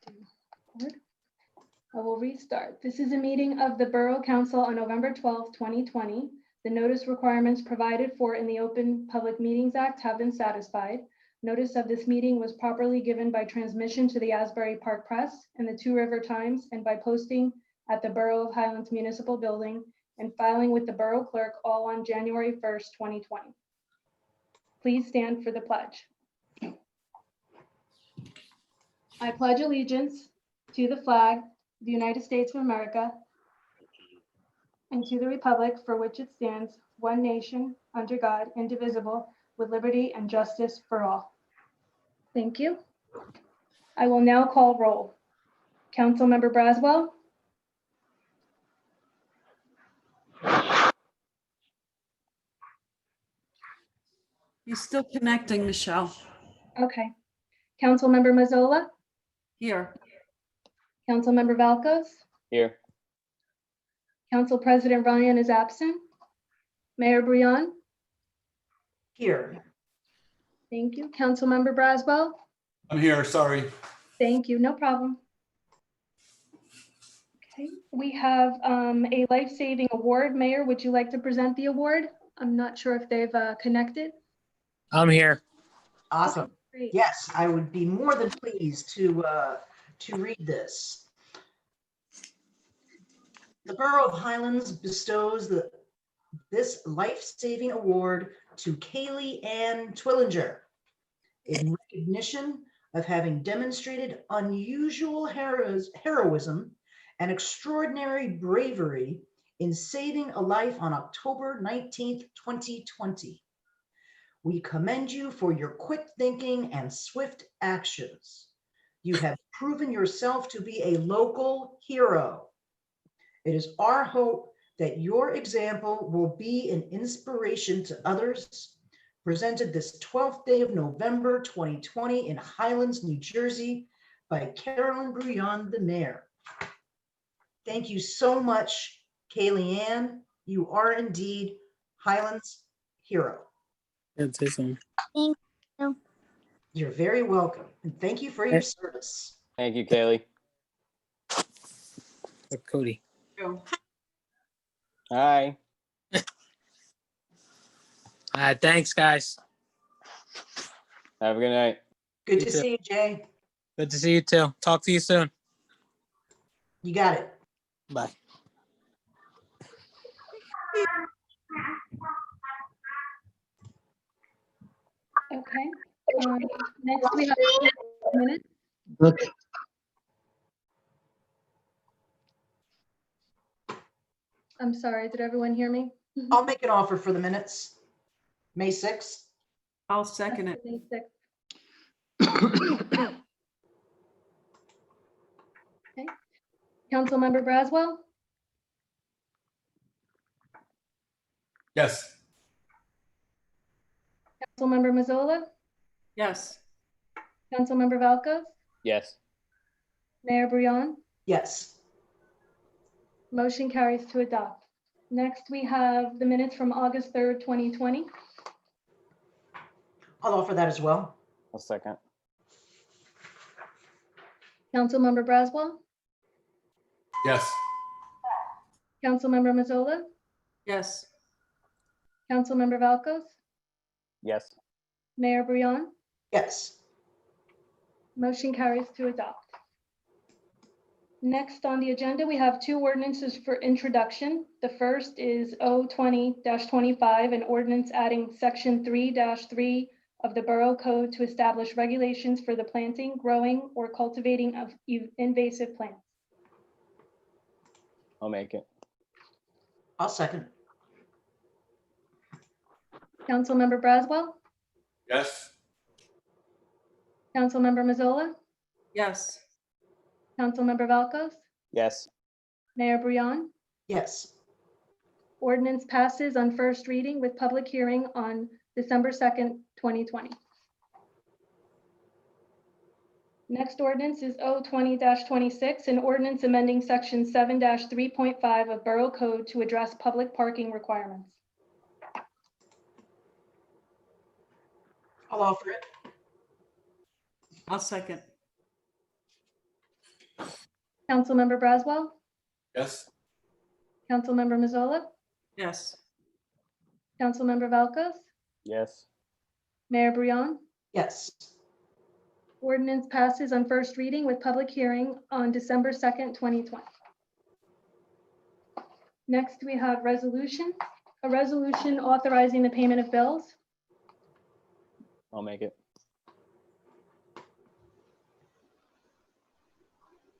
I will restart. This is a meeting of the Borough Council on November 12th, 2020. The notice requirements provided for in the Open Public Meetings Act have been satisfied. Notice of this meeting was properly given by transmission to the Asbury Park Press and the Two River Times and by posting at the Borough of Highlands Municipal Building and filing with the Borough Clerk all on January 1st, 2020. Please stand for the pledge. I pledge allegiance to the flag of the United States of America and to the republic for which it stands, one nation, under God, indivisible, with liberty and justice for all. Thank you. I will now call roll. Councilmember Braswell. He's still connecting, Michelle. Okay. Councilmember Mazzola. Here. Councilmember Valkos. Here. Council President Ryan is absent. Mayor Brion. Here. Thank you. Councilmember Braswell. I'm here, sorry. Thank you, no problem. Okay, we have a life-saving award. Mayor, would you like to present the award? I'm not sure if they've connected. I'm here. Awesome. Great. Yes, I would be more than pleased to read this. The Borough of Highlands bestows this life-saving award to Kaylee Ann Twillinger in recognition of having demonstrated unusual heroism and extraordinary bravery in saving a life on October 19th, 2020. We commend you for your quick thinking and swift actions. You have proven yourself to be a local hero. It is our hope that your example will be an inspiration to others. Presented this 12th day of November 2020 in Highlands, New Jersey by Carolyn Bruyon, the mayor. Thank you so much, Kaylee Ann. You are indeed Highlands' hero. That's awesome. Thank you. You're very welcome, and thank you for your service. Thank you, Kaylee. Cody. Go. Hi. All right, thanks, guys. Have a good night. Good You to too. see you, Jay. Good to see you too. Talk to you soon. You got it. Bye. Okay. Next we have minutes. Okay. I'm sorry, did everyone hear me? I'll make an offer for the minutes. May 6th. I'll second it. May 6th. Okay. Councilmember Braswell, Yes. Councilmember Mazzola, Yes. Councilmember Valkos, Yes. Mayor Brion. Yes. Motion carries to adopt. Next, we have the minutes from August 3rd, 2020. I'll offer that as well. I'll second. Councilmember Braswell, Yes. Councilmember Mazzola, Yes. Councilmember Valkos, Yes. Mayor Brion. Yes. Motion carries to adopt. Next on the agenda, we have two ordinances for introduction. The first is O20-25, an ordinance adding section 3-3 of the Borough Code to establish regulations for the planting, growing, or cultivating of invasive plants. I'll make it. I'll second. Councilmember Braswell, Yes. Councilmember Mazzola, Yes. Councilmember Valkos, Yes. Mayor Brion. Yes. Ordinance passes on first reading with public hearing on December 2nd, 2020. Next ordinance is O20-26, an ordinance amending section 7-3.5 of Borough Code to address public parking requirements. I'll offer it. I'll second. Councilmember Braswell, Yes. Councilmember Mazzola, Yes. Councilmember Valkos, Yes. Mayor Brion. Yes. Ordinance passes on first reading with public hearing on December 2nd, 2020. Next, we have resolution, a resolution authorizing the payment of bills. I'll make it.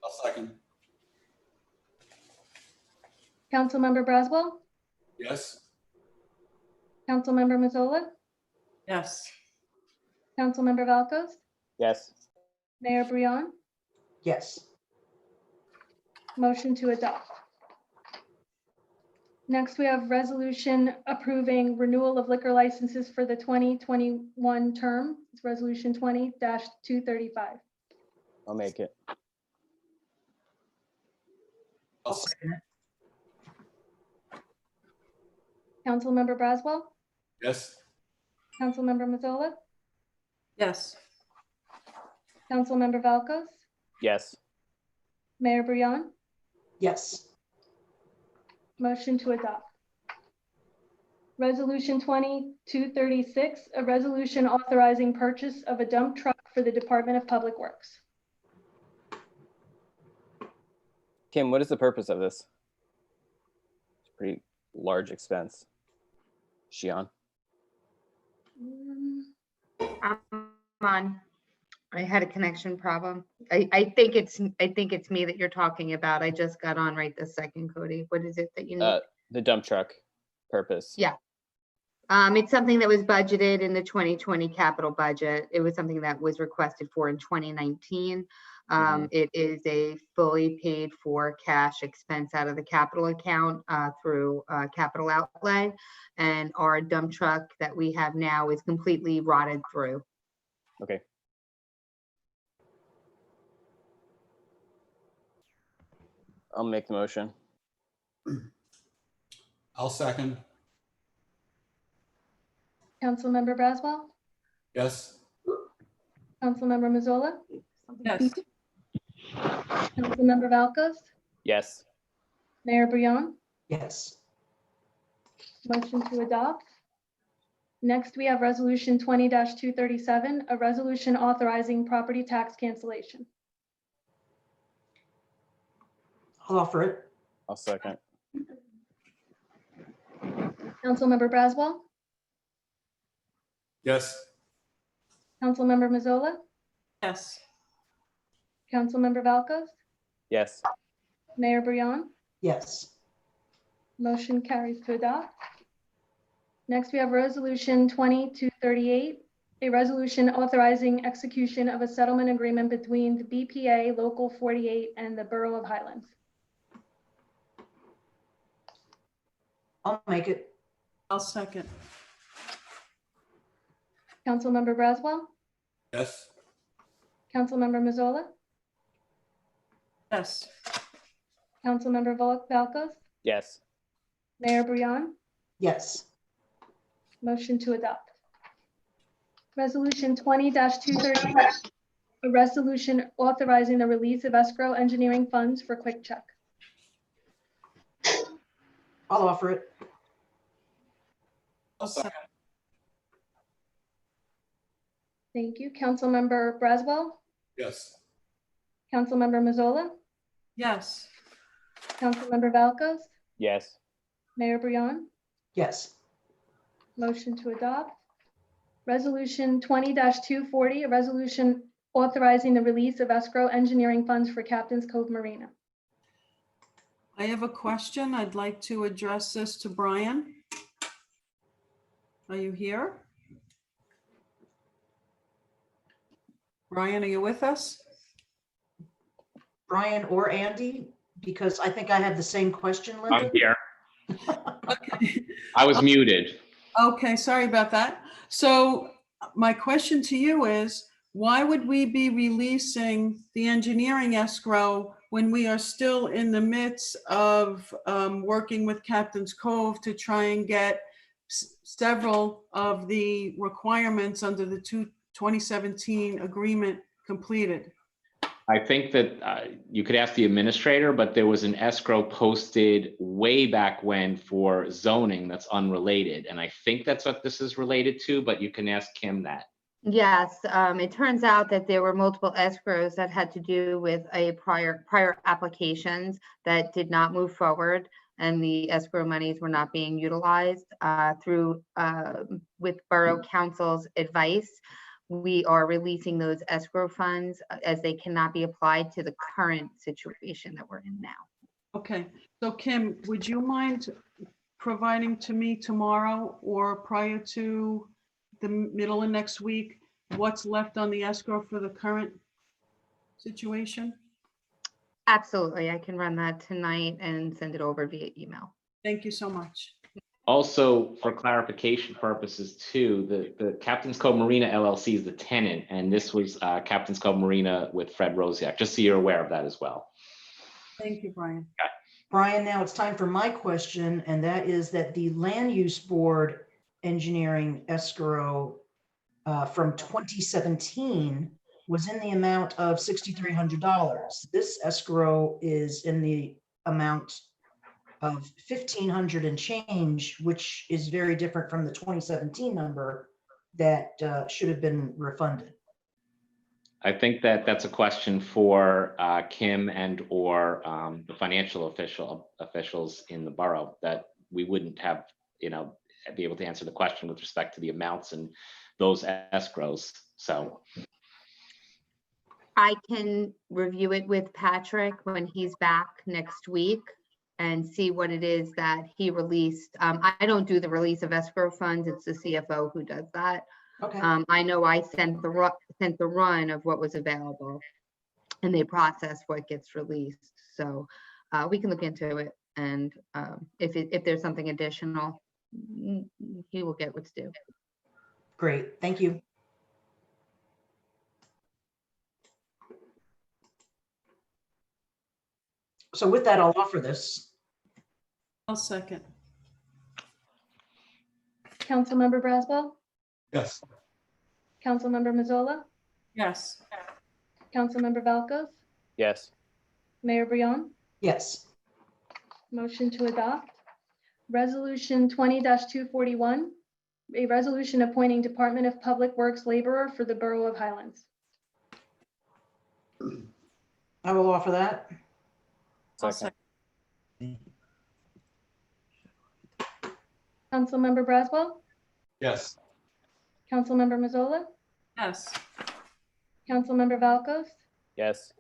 I'll second. Councilmember Braswell, Yes. Councilmember Mazzola, Yes. Councilmember Valkos, Yes. Mayor Brion. Yes. Motion to adopt. Next, we have resolution approving renewal of liquor licenses for the 2021 term. It's Resolution 20-235. I'll make it. I'll second it. Councilmember Braswell, Yes. Councilmember Mazzola, Yes. Councilmember Valkos, Yes. Mayor Brion. Yes. Motion to adopt. Resolution 20-236, a resolution authorizing purchase of a dump truck for the Department of Public Works. Kim, what is the purpose of this? It's a pretty large expense. Shion? I'm on. I had a connection problem. I think it's me that you're talking about. I just got on right this second, Cody. What is it that you need? The dump truck purpose. Yeah. It's something that was budgeted in the 2020 capital budget. It was something that was requested for in 2019. It is a fully paid for cash expense out of the capital account through capital outlay. And our dump truck that we have now is completely rotted through. Okay. I'll make the motion. I'll second. Councilmember Braswell, Yes. Councilmember Mazzola, Yes. Councilmember Valkos, Yes. Mayor Brion. Yes. Motion to adopt. Next, we have Resolution 20-237, a resolution authorizing property tax cancellation. I'll offer it. I'll second. Councilmember Braswell, Yes. Councilmember Mazzola, Yes. Councilmember Valkos, Yes. Mayor Brion. Yes. Motion carries to adopt. Next, we have Resolution 20-238, a resolution authorizing execution of a settlement agreement between the BPA Local 48 and the Borough of Highlands. I'll make it. I'll second. Councilmember Braswell, Yes. Councilmember Mazzola, Yes. Councilmember Valkos, Yes. Mayor Brion. Yes. Motion to adopt. Resolution 20-235, a resolution authorizing the release of escrow engineering funds for Quick Check. I'll offer it. I'll second. Thank you. Councilmember Braswell, Yes. Councilmember Mazzola, Yes. Councilmember Valkos, Yes. Mayor Brion. Yes. Motion to adopt. Resolution 20-240, a resolution authorizing the release of escrow engineering funds for Captain's Cove Marina. I have a question. I'd like to address this to Brian. Are you here? Brian, are you with us? Brian or Andy, because I think I have the same question, I'm Linda. here. Okay. I was muted. Okay, sorry about that. So my question to you is, why would we be releasing the engineering escrow when we are still in the midst of working with Captain's Cove to try and get several of the requirements under the 2017 agreement completed? I think that you could ask the administrator, but there was an escrow posted way back when for zoning that's unrelated. And I think that's what this is related to, but you can ask Kim that. Yes, it turns out that there were multiple escrows that had to do with a prior applications that did not move forward, and the escrow monies were not being utilized with Borough Council's advice. We are releasing those escrow funds as they cannot be applied to the current situation that we're in now. Okay, so Kim, would you mind providing to me tomorrow or prior to the middle of next week, what's left on the escrow for the current situation? Absolutely, I can run that tonight and send it over via email. Thank you so much. Also, for clarification purposes too, the Captain's Cove Marina LLC is the tenant, and this was Captain's Cove Marina with Fred Rosiak, just so you're aware of that as well. Thank you, Brian. Brian, now it's time for my question, and that is that the Land Use Board engineering escrow from 2017 was in the amount of $6,300. This escrow is in the amount of 1,500 and change, which is very different from the 2017 number that should have been refunded. I think that that's a question for Kim and or the financial officials in the borough, that we wouldn't have, be able to answer the question with respect to the amounts and those escrows. So I can review it with Patrick when he's back next week and see what it is that he released. I don't do the release of escrow funds. It's the CFO who does that. Okay. I know I sent the run of what was available, and they process what gets released. So we can look into it, and if there's something additional, he will get what's due. Great, thank you. So with that, I'll offer this. I'll second. Councilmember Braswell, Yes. Councilmember Mazzola, Yes. Councilmember Valkos, Yes. Mayor Brion. Yes. Motion to adopt. Resolution 20-241, a resolution appointing Department of Public Works laborer for the Borough of Highlands. I will offer that. I'll Second. Councilmember Braswell, Yes. Councilmember Mazzola, Yes. Councilmember Valkos, Yes.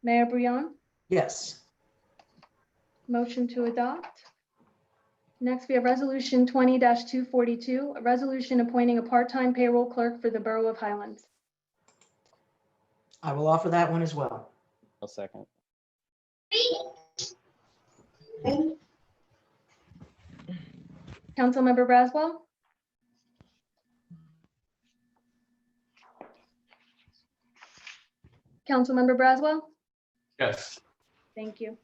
Mayor Brion. Yes. Motion to adopt. Next, we have Resolution 20-242, a resolution appointing a part-time payroll clerk for the Borough of Highlands. I will offer that one as well. I'll second. Councilmember Braswell, Councilmember Braswell, Yes. thank you.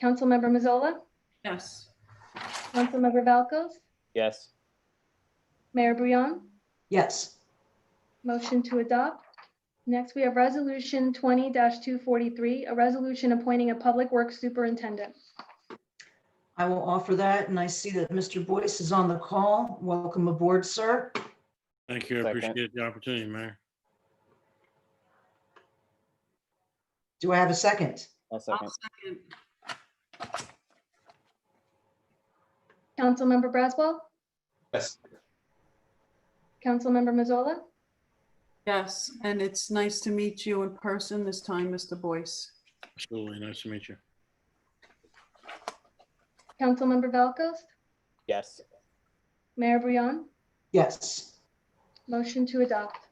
Councilmember Mazzola, Yes. Councilmember Valkos, Yes. Mayor Brion. Yes. Motion to adopt. Next, we have Resolution 20-243, a resolution appointing a public works superintendent. I will offer that, and I see that Mr. Boyce is on the call. Welcome aboard, sir. Thank you. I Second. appreciate the opportunity, Mayor. Do I have a second? I'll I'll second. second. Councilmember Braswell, Yes. Councilmember Mazzola, Yes, and it's nice to meet you in person this time, Mr. Boyce. Absolutely. Nice to meet you. Councilmember Valkos, Yes. Mayor Brion. Yes. Motion to adopt.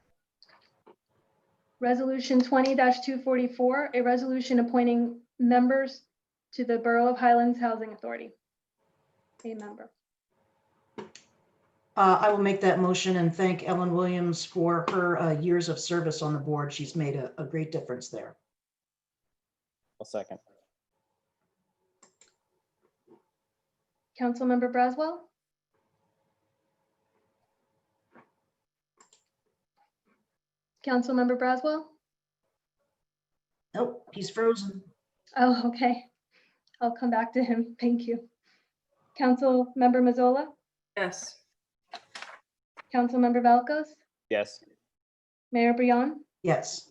Resolution 20-244, a resolution appointing members to the Borough of Highlands Housing Authority. A member. I will make that motion and thank Ellen Williams for her years of service on the board. She's made a great difference there. I'll second. Councilmember Braswell, Councilmember Braswell, Nope, he's frozen. Oh, okay. I'll come back to him. Thank you. Council Member Mazzola, Yes. Council Member Valkos, Yes. Mayor Brion. Yes.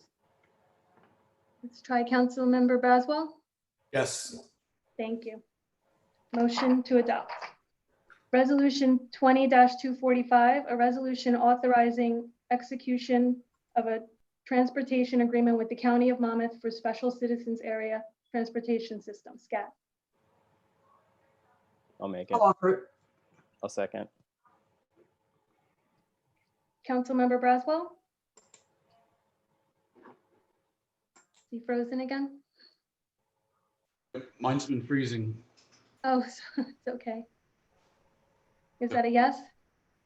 Let's try Council Member Braswell. Yes. Thank you. Motion to adopt. Resolution 20-245, a resolution authorizing execution of a transportation agreement with the County of Monmouth for Special Citizens Area Transportation System, SCAT. I'll make it. I'll offer it. I'll second. Councilmember Braswell? Is he frozen again? Mine's been freezing. Oh, it's okay. Is that a yes?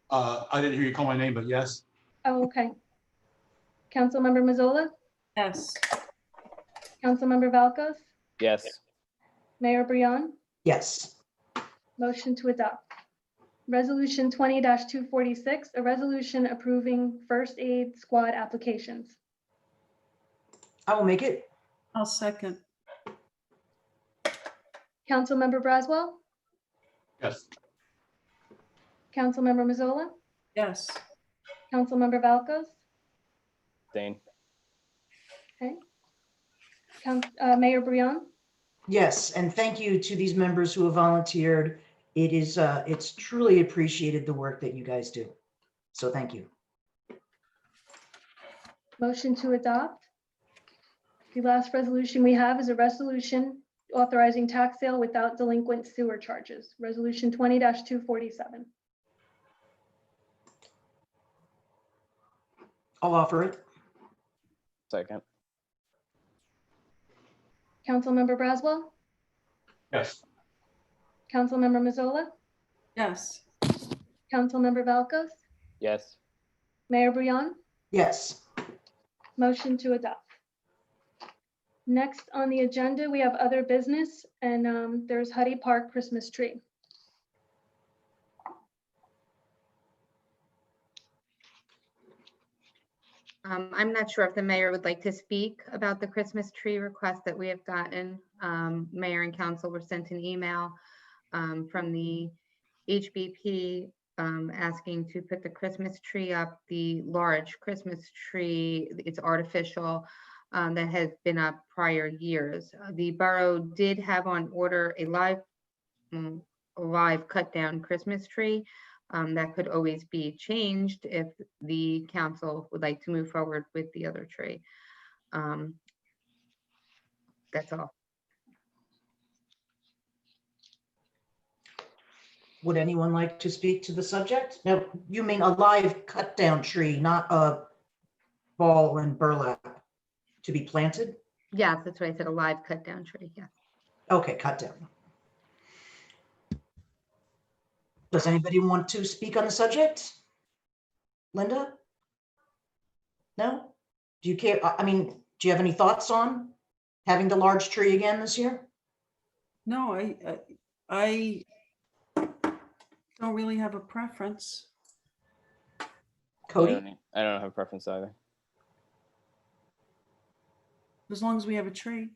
I didn't hear you call my name, but yes. Oh, okay. Councilmember Mazzola? Yes. Councilmember Valkos? Yes. Mayor Brion? Yes. Motion to adopt. Resolution 20-246, a resolution approving first aid squad applications. I will make it. I'll second. Councilmember Braswell? Yes. Councilmember Mazzola? Yes. Councilmember Valkos? Dane. Okay. Mayor Brion? Yes, and thank you to these members who have volunteered. It is, it's truly appreciated the work that you guys do. So thank you. Motion to adopt. The last resolution we have is a resolution authorizing tax sale without delinquent sewer charges. Resolution 20-247. I'll offer it. Second. Councilmember Braswell? Yes. Councilmember Mazzola? Yes. Councilmember Valkos? Yes. Mayor Brion? Yes. Motion to adopt. Next on the agenda, we have other business, and there's Huddy Park Christmas tree. I'm not sure if the mayor would like to speak about the Christmas tree request that we have gotten. Mayor and council were sent an email from the HBP asking to put the Christmas tree up, the large Christmas tree, it's artificial, that has been up prior years. The borough did have on order a live cut down Christmas tree. That could always be changed if the council would like to move forward with the other tree. That's all. Would anyone like to speak to the subject? Now, you mean a live cut down tree, not a ball and burlap to be planted? Yes, that's what I said, a live cut down tree, yeah. Okay, cut down. Does anybody want to speak on the subject? Linda? No? Do you care? I mean, do you have any thoughts on having the large tree again this year? No, I don't really have a preference. Cody? I don't have a preference either. As long as we have a tree.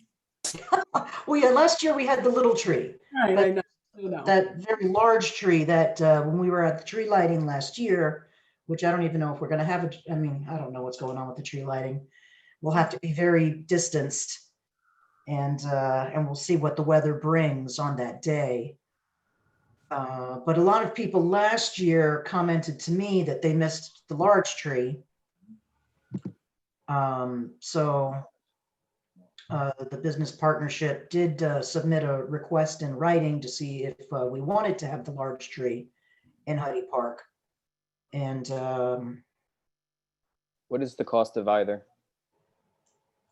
Well, yeah, last year we had the little tree. Right, But I know. that very large tree that when we were at the tree lighting last year, which I don't even know if we're going to have it. I mean, I don't know what's going on with the tree lighting. We'll have to be very distanced, and we'll see what the weather brings on that day. But a lot of people last year commented to me that they missed the large tree. The business partnership did submit a request in writing to see if we wanted to have the large tree in Huddy Park. And What is the cost of either?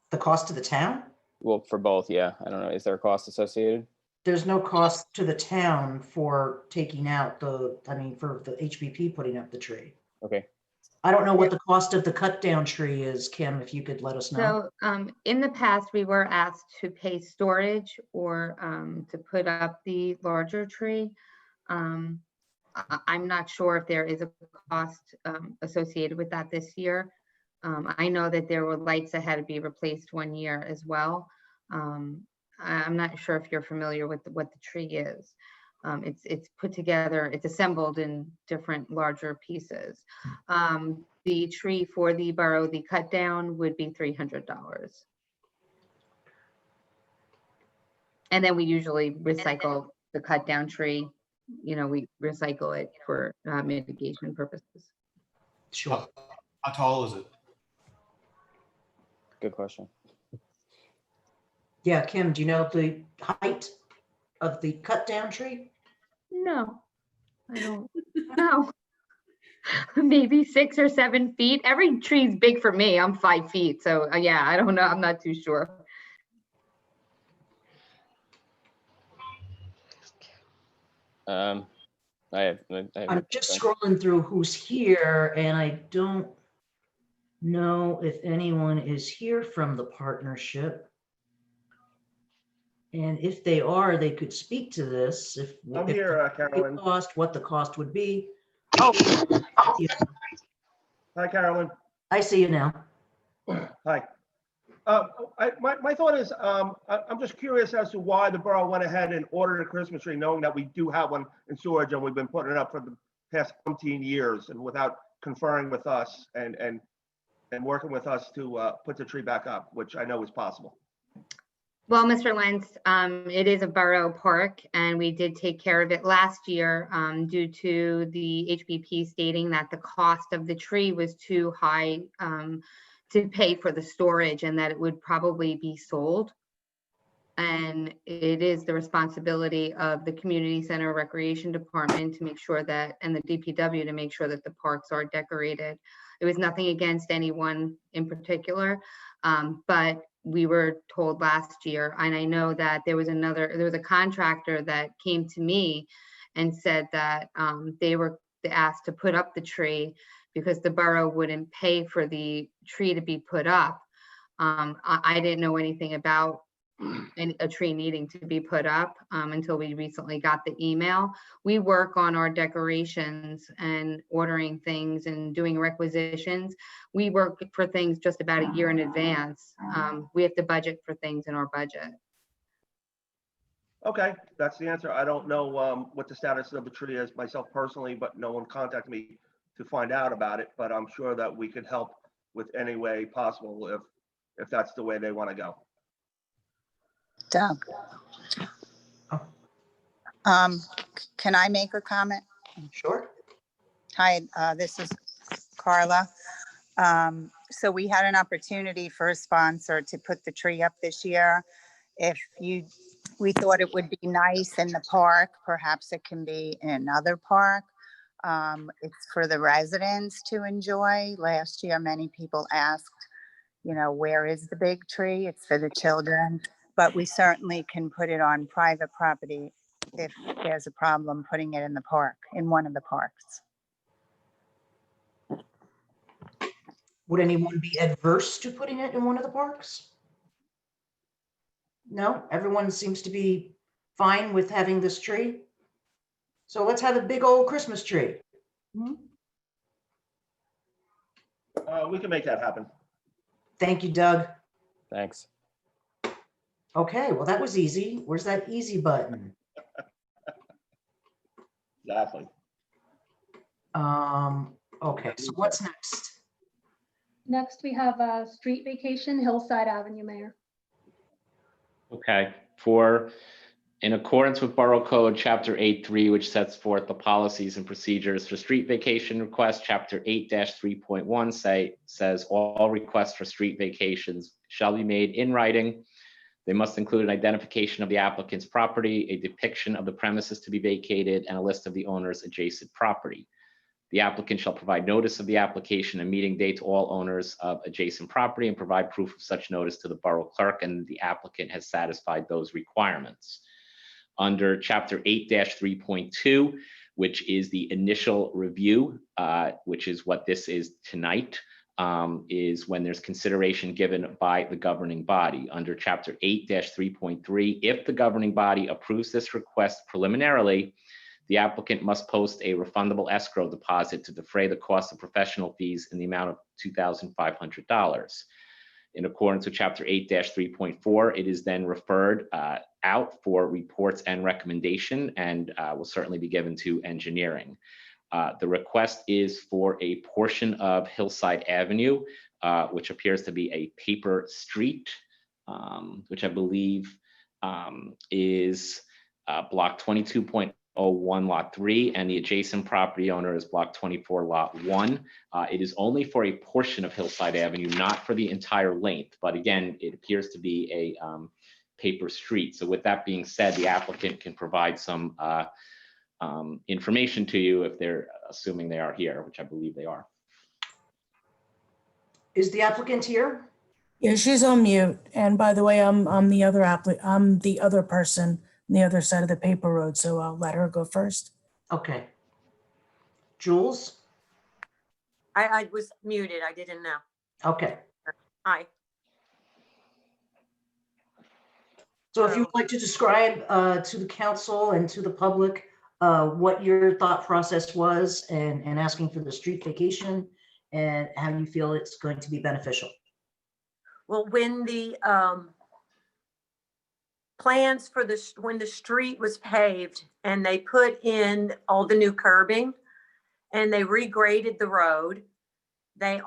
the cost to the town? Well, for both, yeah. I don't know. Is there a cost associated? There's no cost to the town for taking out for the HBP putting up the tree. Okay. I don't know what the cost of the cut down tree is, Kim, if you could let us know. So in the past, we were asked to pay storage or to put up the larger tree. I'm not sure if there is a cost associated with that this year. I know that there were lights that had to be replaced one year as well. I'm not sure if you're familiar with what the tree is. It's put together, it's assembled in different larger pieces. The tree for the borough, the cut down would be $300. And then we usually recycle the cut down tree. You know, we recycle it for mitigation purposes. Sure. How tall is it? Good question. Yeah, Kim, do you know the height of the cut down tree? No, I don't know. Maybe 6 or 7 feet. Every tree's big for me. I'm 5 feet. So yeah, I don't know. I'm not too sure. I'm just scrolling through who's here, and I don't know if anyone is here from the partnership. And if they are, they could speak to this. If I'm if here, the Carolyn. cost, what the cost would be. Hi, Carolyn. I see you now. Hi. My thought is, I'm just curious as to why the borough went ahead and ordered a Christmas tree, knowing that we do have one in storage and we've been putting it up for the past 17 years and without conferring with us and working with us to put the tree back up, which I know is possible. Well, Mr. Lentz, it is a borough park and we did take care of it last year due to the HBP stating that the cost of the tree was too high to pay for the storage and that it would probably be sold. And it is the responsibility of the community center recreation department to make sure that, and the DPW to make sure that the parks are decorated. It was nothing against anyone in particular, but we were told last year, and I know that there was a contractor that came to me and said that they were asked to put up the tree because the borough wouldn't pay for the tree to be put up. I didn't know anything about a tree needing to be put up until we recently got the email. We work on our decorations and ordering things and doing requisitions. We work for things just about a year in advance. We have to budget for things in our budget. Okay, that's the answer. I don't know what the status of the tree is myself personally, but no one contacted me to find out about it, but I'm sure that we could help with any way possible if that's the way they want to go. Doug. Can I make a comment? Sure. Hi, this is Carla. So we had an opportunity for a sponsor to put the tree up this year. We thought it would be nice in the park, perhaps it can be in another park. It's for the residents to enjoy. Last year, many people asked, where is the big tree? It's for the children. But we certainly can put it on private property if there's a problem putting it in the park, in one of the parks. Would anyone be adverse to putting it in one of the parks? No, everyone seems to be fine with having this tree. So let's have a big old Christmas tree. We can make that happen. Thank you, Doug. Thanks. Okay, well, that was easy. Where's that easy button? Exactly. Okay, so what's next? Next, we have street vacation, Hillside Avenue, Mayor. Okay, in accordance with Borough Code, Chapter 8.3, which sets forth the policies and procedures for street vacation requests, Chapter 8-3.1 says all requests for street vacations shall be made in writing. They must include an identification of the applicant's property, a depiction of the premises to be vacated, and a list of the owner's adjacent property. The applicant shall provide notice of the application and meeting date to all owners of adjacent property and provide proof of such notice to the borough clerk, and the applicant has satisfied those requirements. Under Chapter 8-3.2, which is the initial review, which is what this is tonight, is when there's consideration given by the governing body. Under Chapter 8-3.3, if the governing body approves this request preliminarily, The applicant must post a refundable escrow deposit to defray the cost of professional fees in the amount of $2,500. In accordance with Chapter 8-3.4, it is then referred out for reports and recommendation, and will certainly be given to engineering. The request is for a portion of Hillside Avenue, which appears to be a paper street, which I believe is block 22.01 lot 3, and the adjacent property owner is block 24 lot 1. It is only for a portion of Hillside Avenue, not for the entire length, but again, it appears to be a paper street. So with that being said, the applicant can provide some information to you if they're assuming they are here, which I believe they are. Is the applicant here? Yeah, she's on mute. And by the way, I'm the other I'm the other person on the other side of the paper road, so I'll let her go first. Okay. Jules? I was muted. I didn't know. Okay. Hi. So if you'd like to describe to the council and to the public what your thought process was and asking for the street vacation and how you feel it's going to be beneficial. Well, when the plans for when the street was paved and they put in all the new curbing and they regraded the road, they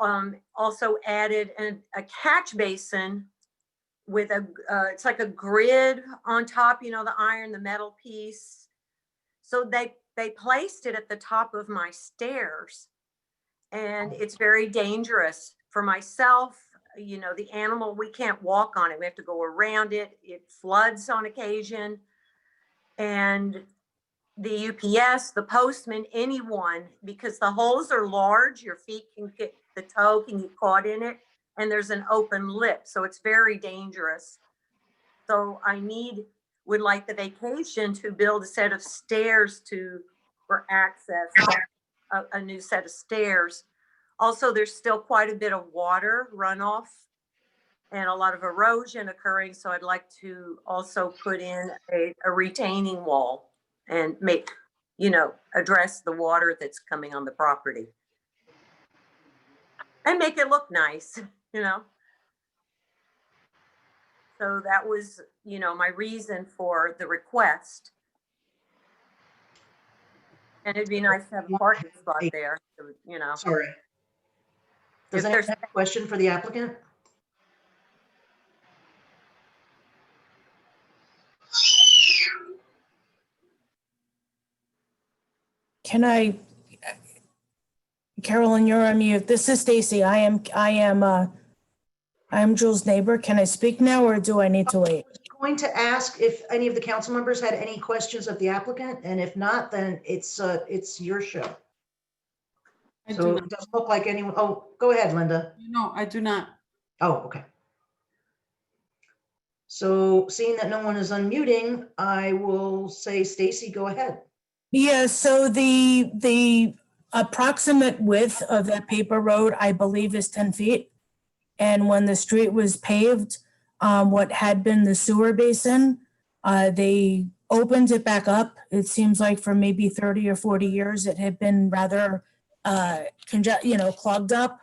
also added a catch basin with a, it's like a grid on top, you know, the iron, the metal piece. So they placed it at the top of my stairs, and it's very dangerous for myself. You know, the animal, we can't walk on it. We have to go around it. It floods on occasion. And the UPS, the postman, anyone, because the holes are large, your feet can get, the toe can get caught in it, and there's an open lip. So it's very dangerous. So I would like the vacation to build a set of stairs for access, a new set of stairs. Also, there's still quite a bit of water runoff and a lot of erosion occurring. So I'd like to also put in a retaining wall and address the water that's coming on the property. And make it look nice, you know. So that was, my reason for the request. And it'd be nice to have a parking spot there, Sorry. Does anyone have a question for the applicant? Can I, Carolyn, you're on mute. This is Stacy. I am Jules' neighbor. Can I speak now or do I need to wait? I was going to ask if any of the council members had any questions of the applicant, and if not, then it's your show. So it doesn't look like anyone. Oh, go ahead, Linda. No, I do not. Oh, okay. So seeing that no one is unmuting, I will say, Stacy, go ahead. Yeah, so the approximate width of that paper road, I believe, is 10 feet. And when the street was paved, what had been the sewer basin, they opened it back up. It seems like for maybe 30 or 40 years, it had been rather clogged up.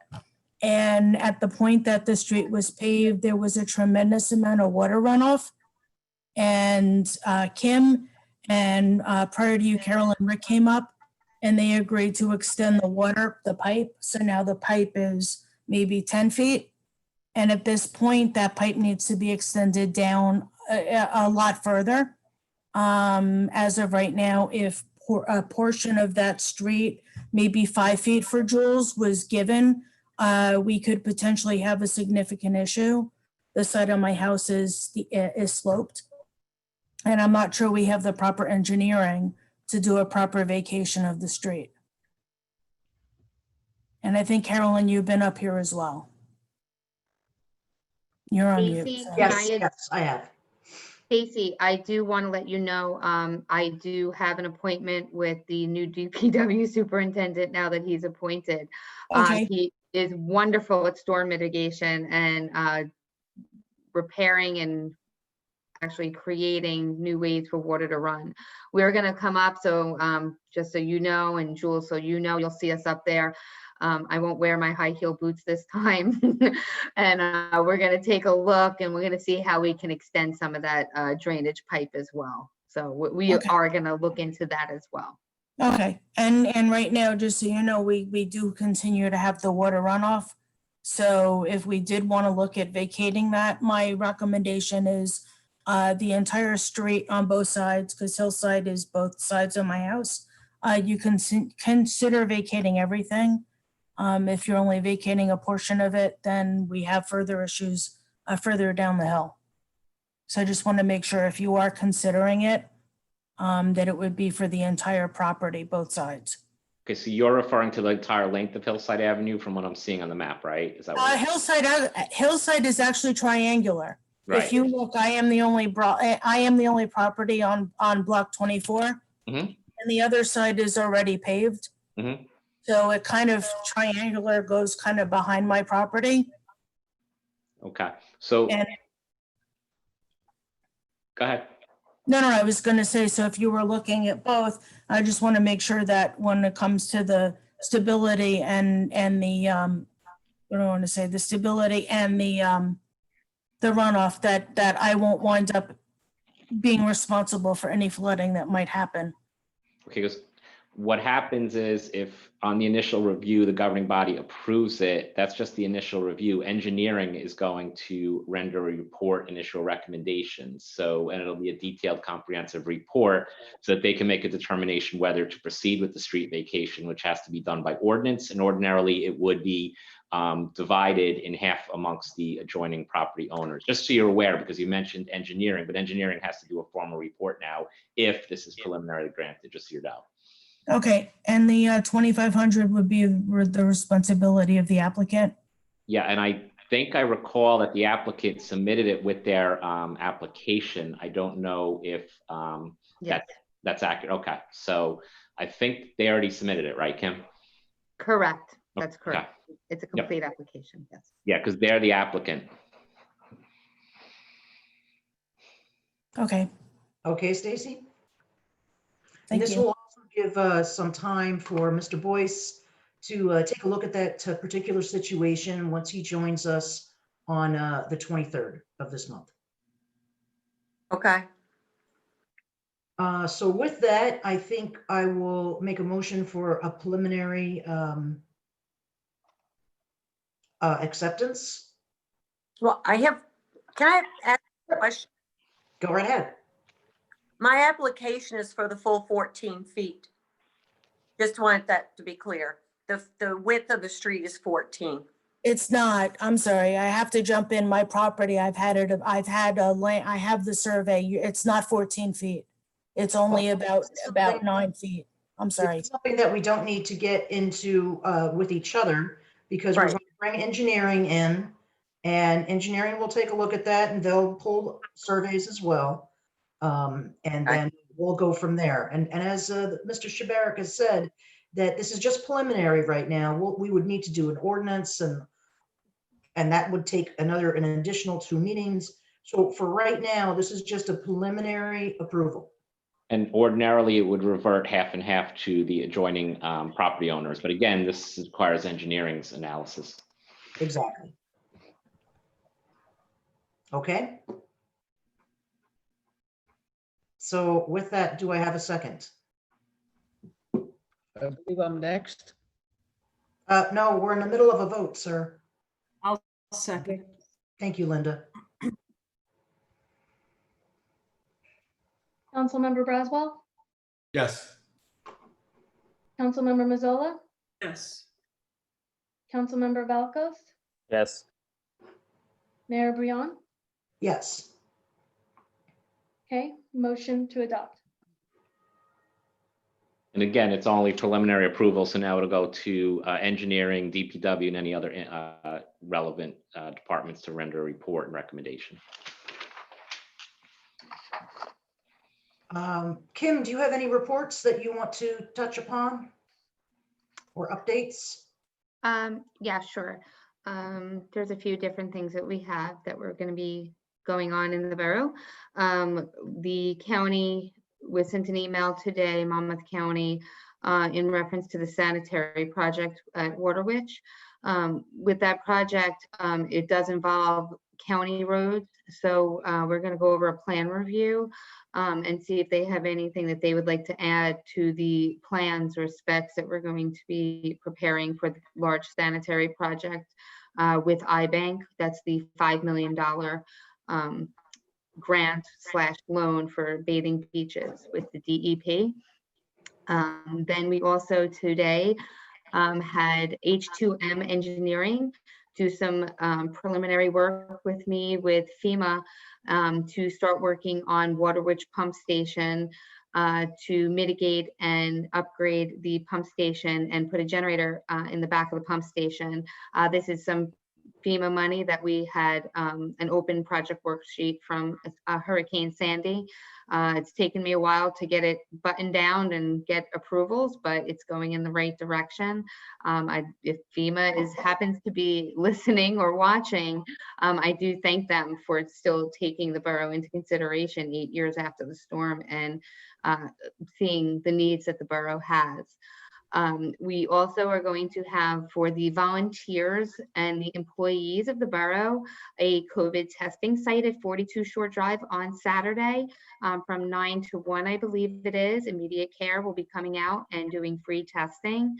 And at the point that the street was paved, there was a tremendous amount of water runoff. And Kim and prior to you, Carol and Rick came up and they agreed to extend the pipe. So now the pipe is maybe 10 feet. And at this point, that pipe needs to be extended down a lot further. As of right now, if a portion of that street, maybe 5 feet for Jules, was given, we could potentially have a significant issue. The side of my house is sloped. And I'm not sure we have the proper engineering to do a proper vacation of the street. And I think, Carolyn, you've been up here as well. You're on mute. Stacy, so- Yes, I have. Casey, I do want to let you know, I do have an appointment with the new DPW superintendent now that he's appointed. Okay. He is wonderful at storm mitigation and repairing and actually creating new ways for water to run. We're gonna come up, so just so you know, and Jules, so you know, you'll see us up there. I won't wear my high heel boots this time. And we're gonna take a look and we're gonna see how we can extend some of that drainage pipe as well. So we Okay. are gonna look into that as well. Okay, and right now, just so you know, we do continue to have the water runoff. So if we did want to look at vacating that, my recommendation is the entire street on both sides, because Hillside is both sides of my house. You can consider vacating everything. If you're only vacating a portion of it, then we have further issues further down the hill. So I just want to make sure if you are considering it, that it would be for the entire property, both sides. Okay, so you're referring to the entire length of Hillside Avenue from what I'm seeing on the map, right? Is that what? Hillside is actually triangular. Right. If you look, I am the only property on block 24. Mhm. And the other side is already paved. Mhm. So it kind of triangular goes kind of behind my property. Okay, so And go ahead. no, I was going to say, so if you were looking at both, I just want to make sure that when it comes to the stability and the, what do I want to say, the stability and the runoff, that I won't wind up being responsible for any flooding that might happen. Okay, because what happens is if on the initial review, the governing body approves it, that's just the initial review. Engineering is going to render a report, initial recommendations. So, and it'll be a detailed comprehensive report so that they can make a determination whether to proceed with the street vacation, which has to be done by ordinance. And ordinarily it would be divided in half amongst the adjoining property owners, just so you're aware, because you mentioned engineering, but engineering has to do a formal report now if this is preliminarily granted, just so you know. Okay, and the 2,500 would be the responsibility of the applicant? Yeah, and I think I recall that the applicant submitted it with their application. I don't know if Yes. that's accurate. Okay, so I think they already submitted it, right, Kim? Correct. That's Okay. correct. It's a complete application, yes. Yeah, because they're the applicant. Okay, Okay, Stacy? And thank this you. will also give some time for Mr. Boyce to take a look at that particular situation once he joins us on the 23rd of this month. Okay. So with that, I think I will make a motion for a preliminary acceptance. Well, can I ask a question? Go right ahead. My application is for the full 14 feet. Just want that to be clear. The width of the street is 14. It's not, I'm sorry, I have to jump in. My property, I have the survey. It's not 14 feet. It's only about 9 feet. I'm sorry. It's something that we don't need to get into with each other, because we're Right. going to bring engineering in, and engineering will take a look at that, and they'll pull surveys as well. And then we'll go from there. And as Mr. Shabarik has said, that this is just preliminary right now. We would need to do an ordinance, and that would take an additional 2 meetings. So for right now, this is just a preliminary approval. And ordinarily it would revert half and half to the adjoining property owners. But again, this requires engineering's analysis. Exactly. Okay. So with that, do I have a second? I believe I'm next. No, we're in the middle of a vote, sir. I'll second. Thank you, Linda. Councilmember Braswell, Yes. Councilmember Mazzola, Yes. Councilmember Valkos, Yes. Mayor Brion. Yes. Okay, motion to adopt. And again, it's only preliminary approval, so now it'll go to engineering, DPW, and any other relevant departments to render a report and recommendation. Kim, do you have any reports that you want to touch upon or updates? Yeah, sure. There's a few different things that we have that we're going to be going on in the borough. The county was sent an email today, Monmouth County, in reference to the sanitary project at Waterwitch. With that project, it does involve county roads. So we're going to go over a plan review and see if they have anything that they would like to add to the plans or specs that we're going to be preparing for the large sanitary project with iBank. That's the $5 million grant/loan for bathing beaches with the DEP. Then we also today had H2M Engineering do some preliminary work with me with FEMA to start working on Waterwitch Pump Station to mitigate and upgrade the pump station and put a generator in the back of the pump station. This is some FEMA money that we had an open project worksheet from Hurricane Sandy. It's taken me a while to get it buttoned down and get approvals, but it's going in the right direction. If FEMA happens to be listening or watching, I do thank them for still taking the borough into consideration 8 years after the storm and seeing the needs that the borough has. We also are going to have for the volunteers and the employees of the borough a COVID testing site at 42 Shore Drive on Saturday from 9 to 1, I believe it is. Immediate Care will be coming out and doing free testing.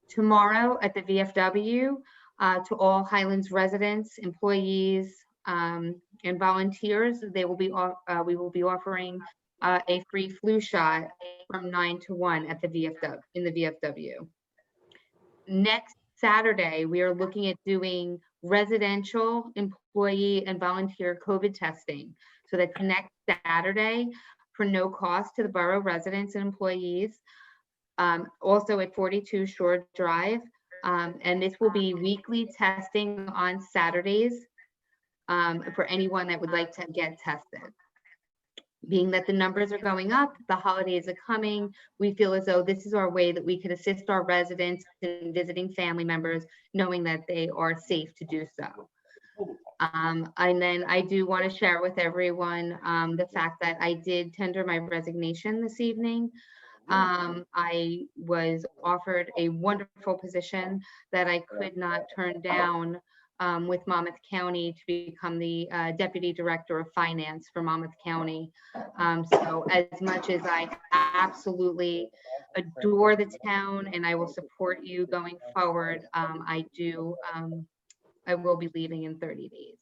Tomorrow at the VFW, to all Highlands residents, employees, and volunteers, we will be offering a free flu shot from 9 to 1 at the VFW, in the VFW. Next Saturday, we are looking at doing residential employee and volunteer COVID testing. So that's next Saturday for no cost to the borough residents and employees. Also at 42 Shore Drive. And this will be weekly testing on Saturdays for anyone that would like to get tested. Being that the numbers are going up, the holidays are coming, we feel as though this is our way that we could assist our residents in visiting family members, knowing that they are safe to do so. And then I do want to share with everyone the fact that I did tender my resignation this evening. I was offered a wonderful position that I could not turn down with Monmouth County to become the Deputy Director of Finance for Monmouth County. So as much as I absolutely adore the town and I will support you going forward, I will be leaving in 30 days.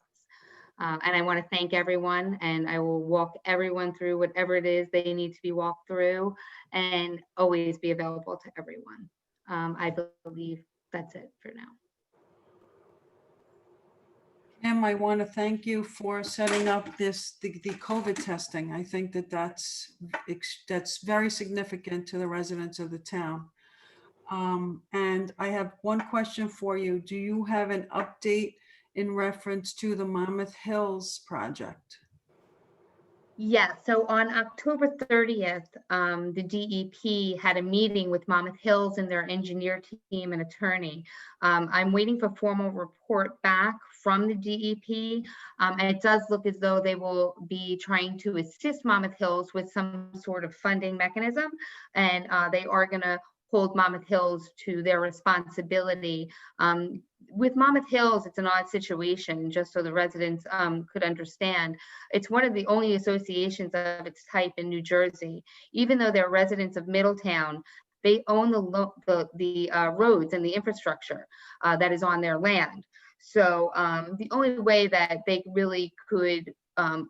And I want to thank everyone, and I will walk everyone through whatever it is they need to be walked through and always be available to everyone. I believe that's it for now. Kim, I want to thank you for setting up the COVID testing. I think that's very significant to the residents of the town. And I have one question for you. Do you have an update in reference to the Monmouth Hills project? Yeah, so on October 30th, the DEP had a meeting with Monmouth Hills and their engineer team and attorney. I'm waiting for formal report back from the DEP. And it does look as though they will be trying to assist Monmouth Hills with some sort of funding mechanism. And they are gonna hold Monmouth Hills to their responsibility. With Monmouth Hills, it's an odd situation, just so the residents could understand. It's one of the only associations of its type in New Jersey. Even though they're residents of Middletown, they own the roads and the infrastructure that is on their land. So the only way that they really could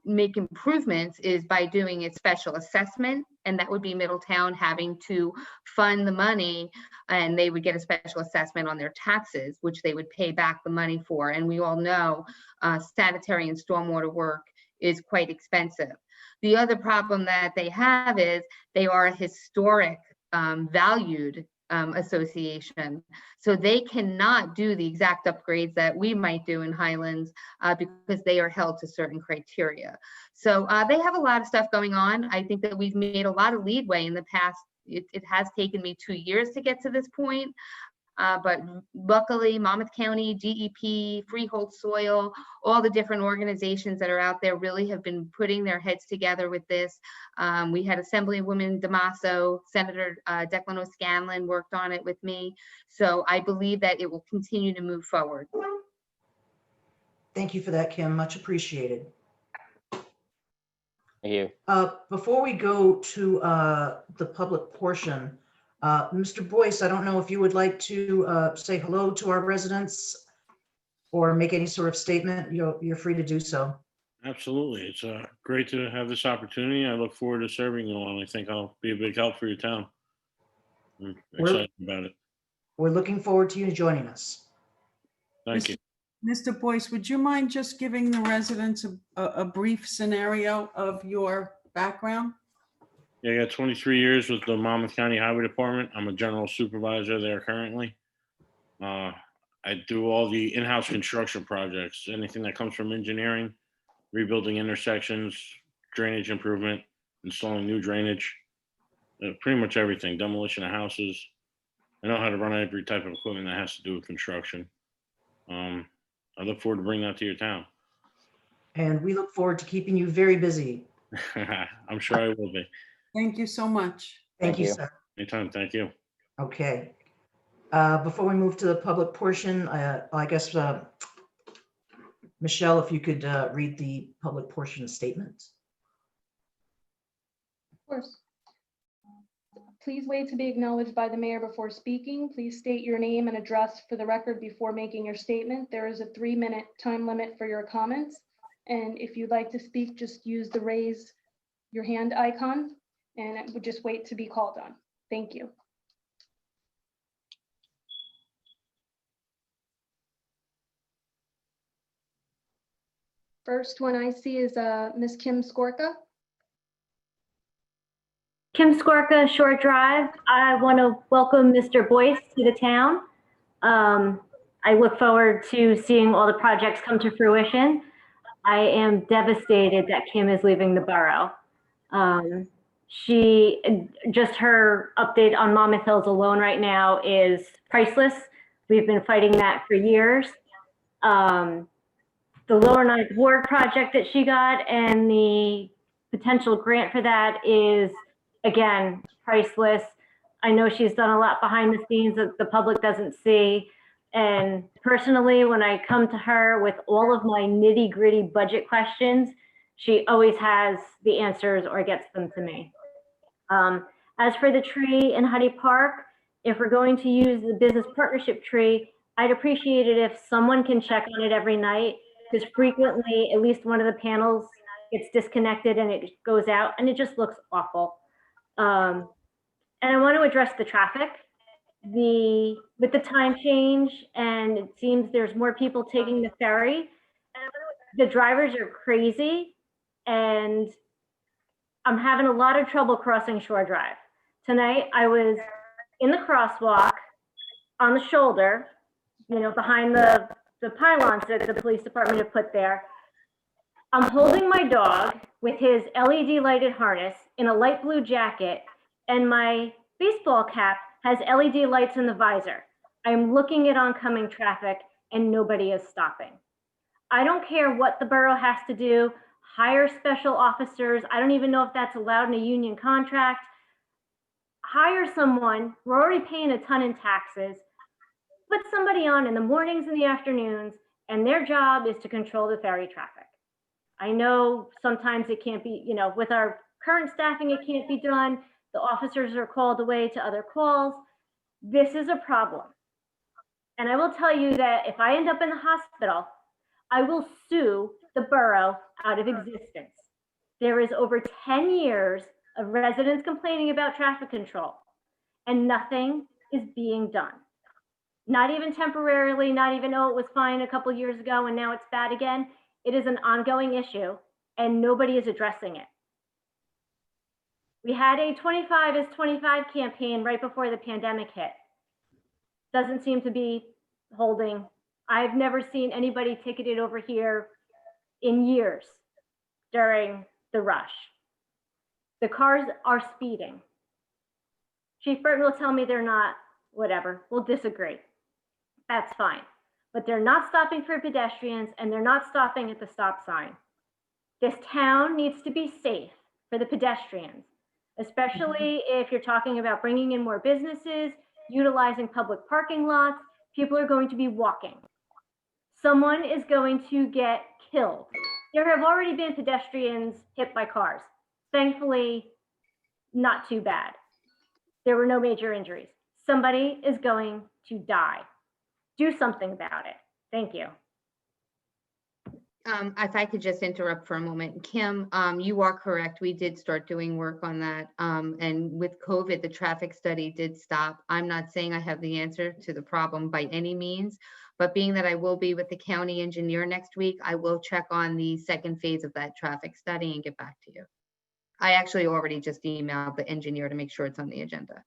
make improvements is by doing a special assessment, and that would be Middletown having to fund the money, and they would get a special assessment on their taxes, which they would pay back the money for. And we all know sanitary and stormwater work is quite expensive. The other problem that they have is they are a historic valued association. So they cannot do the exact upgrades that we might do in Highlands because they are held to certain criteria. So they have a lot of stuff going on. I think that we've made a lot of leadway in the past. It has taken me 2 years to get to this point, But luckily, Monmouth County, DEP, Freehold Soil, all the different organizations that are out there really have been putting their heads together with this. We had Assemblywoman Damaso, Senator Declan O'Scanlan worked on it with me. So I believe that it will continue to move forward. Thank you for that, Kim. Much appreciated. Thank you. Before we go to the public portion, Mr. Boyce, I don't know if you would like to say hello to our residents or make any sort of statement. You're free to do so. Absolutely. It's great to have this opportunity. I look forward to serving you all, and I think I'll be a big help for your town. I'm excited about it. We're looking forward to you joining us. Thank you. Mr. Boyce, would you mind just giving the residents a brief scenario of your background? Yeah, I got 23 years with the Monmouth County Highway Department. I'm a general supervisor there currently. I do all the in-house construction projects, anything that comes from engineering, rebuilding intersections, drainage improvement, installing new drainage, pretty much everything, demolition of houses. I know how to run every type of equipment that has to do with construction. I look forward to bringing that to your town. And we look forward to keeping you very busy. I'm sure I will be. Thank you so much. Thank you, sir. Anytime. Thank you. Okay. Before we move to the public portion, I guess, Michelle, if you could read the public portion statement. Of course. Please wait to be acknowledged by the mayor before speaking. Please state your name and address for the record before making your statement. There is a 3-minute time limit for your comments. And if you'd like to speak, just use the raise your hand icon and it would just wait to be called on. Thank you. First one I see is Miss Kim Skorka. Kim Skorka, Short Drive. I want to welcome Mr. Boyce to the town. I look forward to seeing all the projects come to fruition. I am devastated that Kim is leaving the borough. Just her update on Monmouth Hills alone right now is priceless. We've been fighting that for years. The Lower Ninth Ward project that she got and the potential grant for that is, again, priceless. I know she's done a lot behind the scenes that the public doesn't see. And personally, when I come to her with all of my nitty gritty budget questions, she always has the answers or gets them to me. As for the tree in Huddy Park, if we're going to use the business partnership tree, I'd appreciate it if someone can check on it every night, because frequently at least one of the panels gets disconnected and it goes out and it just looks awful. And I want to address the traffic. With the time change, and it seems there's more people taking the ferry, the drivers are crazy, and I'm having a lot of trouble crossing Shore Drive. Tonight, I was in the crosswalk on the shoulder, behind the pylons that the police department have put there. I'm holding my dog with his LED lighted harness in a light blue jacket, and my baseball cap has LED lights in the visor. I'm looking at oncoming traffic and nobody is stopping. I don't care what the borough has to do, hire special officers. I don't even know if that's allowed in a union contract. Hire someone, we're already paying a ton in taxes. Put somebody on in the mornings and the afternoons, and their job is to control the ferry traffic. I know sometimes it can't be, with our current staffing, it can't be done. The officers are called away to other calls. This is a problem. And I will tell you that if I end up in the hospital, I will sue the borough out of existence. There is over 10 years of residents complaining about traffic control, and nothing is being done. Not even temporarily, not even, oh, it was fine a couple years ago and now it's bad again. It is an ongoing issue and nobody is addressing it. We had a 25 is 25 campaign right before the pandemic hit. Doesn't seem to be holding. I've never seen anybody ticketed over here in years during the rush. The cars are speeding. Chief Burton will tell me they're not. whatever, we'll disagree. That's fine. But they're not stopping for pedestrians and they're not stopping at the stop sign. This town needs to be safe for the pedestrians, especially if you're talking about bringing in more businesses, utilizing public parking lots. People are going to be walking. Someone is going to get killed. There have already been pedestrians hit by cars. Thankfully, not too bad. There were no major injuries. Somebody is going to die. Do something about it. Thank you. If I could just interrupt for a moment. Kim, you are correct. We did start doing work on that. And with COVID, the traffic study did stop. I'm not saying I have the answer to the problem by any means, but being that I will be with the county engineer next week, I will check on the second phase of that traffic study and get back to you. I actually already just emailed the engineer to make sure it's on the agenda.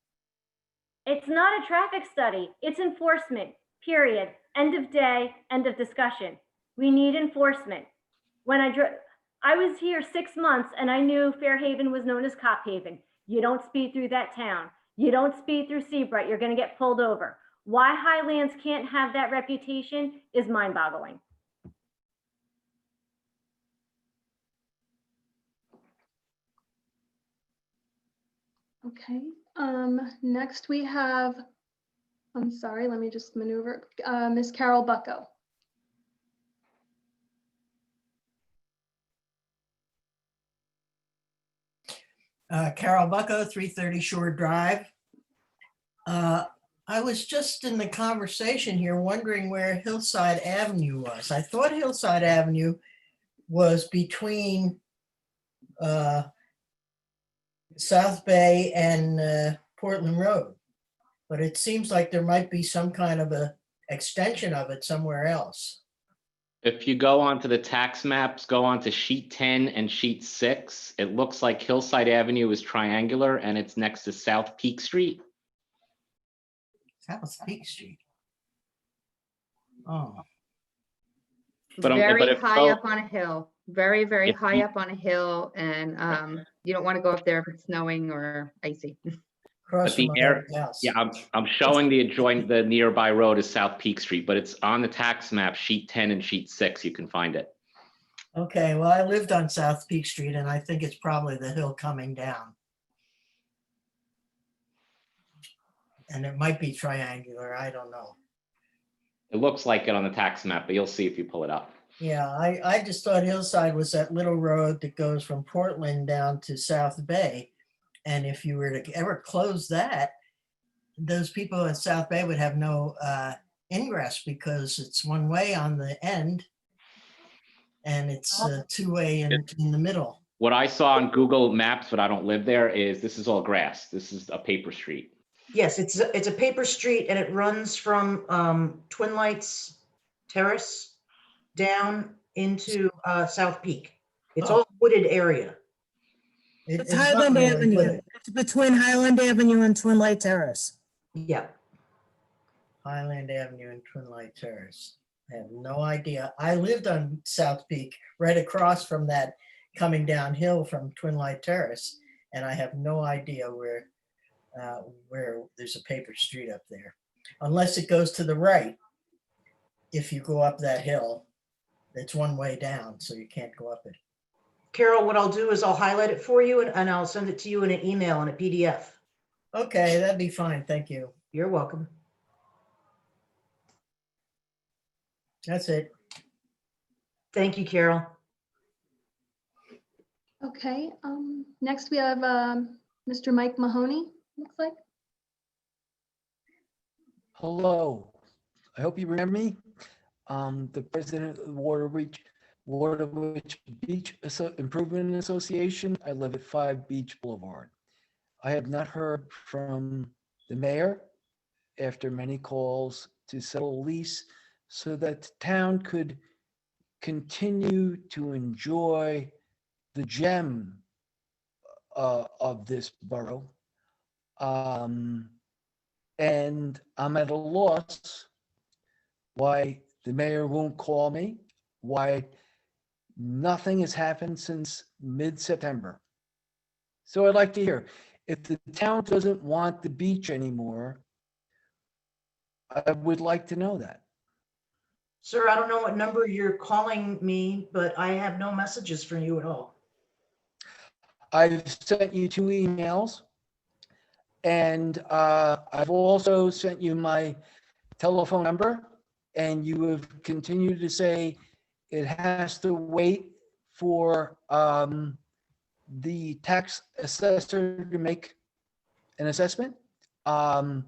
It's not a traffic study. It's enforcement, period. End of day, end of discussion. We need enforcement. When I was here 6 months and I knew Fairhaven was known as Cop Haven. You don't speed through that town. You don't speed through Seabright. You're going to get pulled over. Why Highlands can't have that reputation is mind-boggling. Okay, next we have, I'm sorry, let me just maneuver, Ms. Carol Bucko. Carol Bucko, 330 Shore Drive. I was just in the conversation here wondering where Hillside Avenue was. I thought Hillside Avenue was between South Bay and Portland Road, but it seems like there might be some kind of a extension of it somewhere else. If you go onto the tax maps, go onto sheet 10 and sheet 6, it looks like Hillside Avenue is triangular and it's next to South Peak Street. South Peak Street. Oh. But Very if high so- up on a hill, very, very If high you- up on a hill. And you don't want to go up there if it's snowing or icy. Across But the from my air, house. yeah, I'm showing the nearby road is South Peak Street, but it's on the tax map, sheet 10 and sheet 6, you can find it. Okay, well, I lived on South Peak Street and I think it's probably the hill coming down. And it might be triangular, I don't know. It looks like it on the tax map, but you'll see if you pull it up. Yeah, I just thought Hillside was that little road that goes from Portland down to South Bay. And if you were to ever close that, those people at South Bay would have no ingress because it's one way on the end and it's two-way in the middle. What I saw on Google Maps, but I don't live there, is this is all grass. This is a paper street. Yes, it's a paper street and it runs from Twin Lights Terrace down into South Peak. It's all wooded area. It's Highland Avenue. It's between Highland Avenue and Twin Light Terrace. Yeah. Highland Avenue and Twin Light Terrace. I have no idea. I lived on South Peak, right across from that coming downhill from Twin Light Terrace. And I have no idea where there's a paper street up there. Unless it goes to the right. If you go up that hill, it's one way down, so you can't go up it. Carol, what I'll do is I'll highlight it for you and I'll send it to you in an email and a PDF. Okay, that'd be fine. Thank you. You're welcome. That's it. Thank you, Carol. Okay, next we have Mr. Mike Mahoney, looks like. Hello, I hope you remember me. The president of the Waterwich Beach Improvement Association. I live at 5 Beach Boulevard. I have not heard from the mayor after many calls to settle a lease so that the town could continue to enjoy the gem of this borough. And I'm at a loss why the mayor won't call me, why nothing has happened since mid-September. So I'd like to hear, if the town doesn't want the beach anymore, I would like to know that. Sir, I don't know what number you're calling me, but I have no messages from you at all. I've sent you 2 emails, and I've also sent you my telephone number, and you have continued to say it has to wait for the tax assessor to make an assessment. The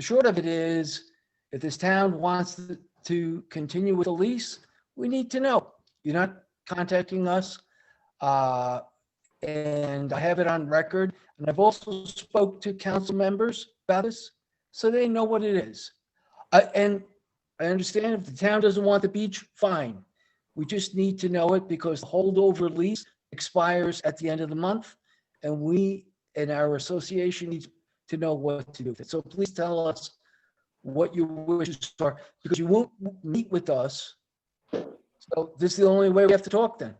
short of it is, if this town wants to continue with the lease, we need to know. You're not contacting us. And I have it on record. And I've also spoke to council members about this, so they know what it is. And I understand if the town doesn't want the beach, fine. We just need to know it because the holdover lease expires at the end of the month. And we and our association needs to know what to do with it. So please tell us what your wishes are, because you won't meet with us. So this is the only way we have to talk then.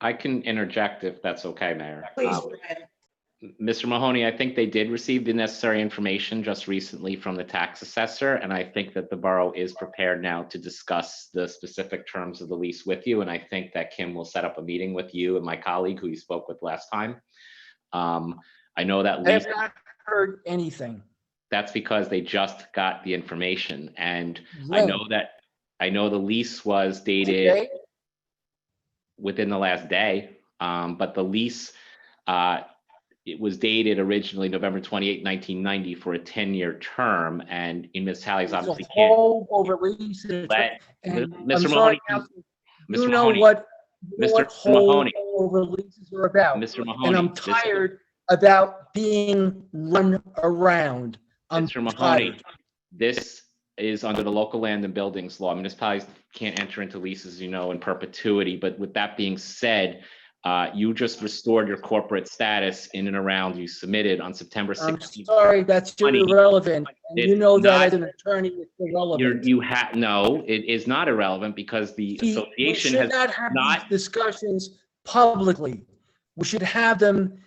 I can interject if that's okay, Mayor. Please, Brian. Mr. Mahoney, I think they did receive the necessary information just recently from the tax assessor, and I think that the borough is prepared now to discuss the specific terms of the lease with you, and I think that Kim will set up a meeting with you and my colleague who you spoke with last time. I know that I have lease, not heard anything. that's because they just got the information, and Really? I know the lease was dated Okay. within the last day, but the lease, it was dated originally November 28, 1990 for a 10-year term, and municipalities It's a obviously can't holdover lease. let, And Mr. I'm sorry, Mahoney, Council, Mr. you know Mahoney, what Mr. Mahoney, holdover leases are about. Mr. And Mahoney, I'm tired about being run around. I'm Mr. Mahoney, tired. this is under the local land and buildings law. Municipalities can't enter into leases, you know, in perpetuity. But with that being said, you just restored your corporate status in and around you submitted on September I'm 16th. sorry, that's irrelevant. And you It's know that not- as an attorney, it's irrelevant. No, it is not irrelevant because the We association should has not have not. these discussions publicly. We should have them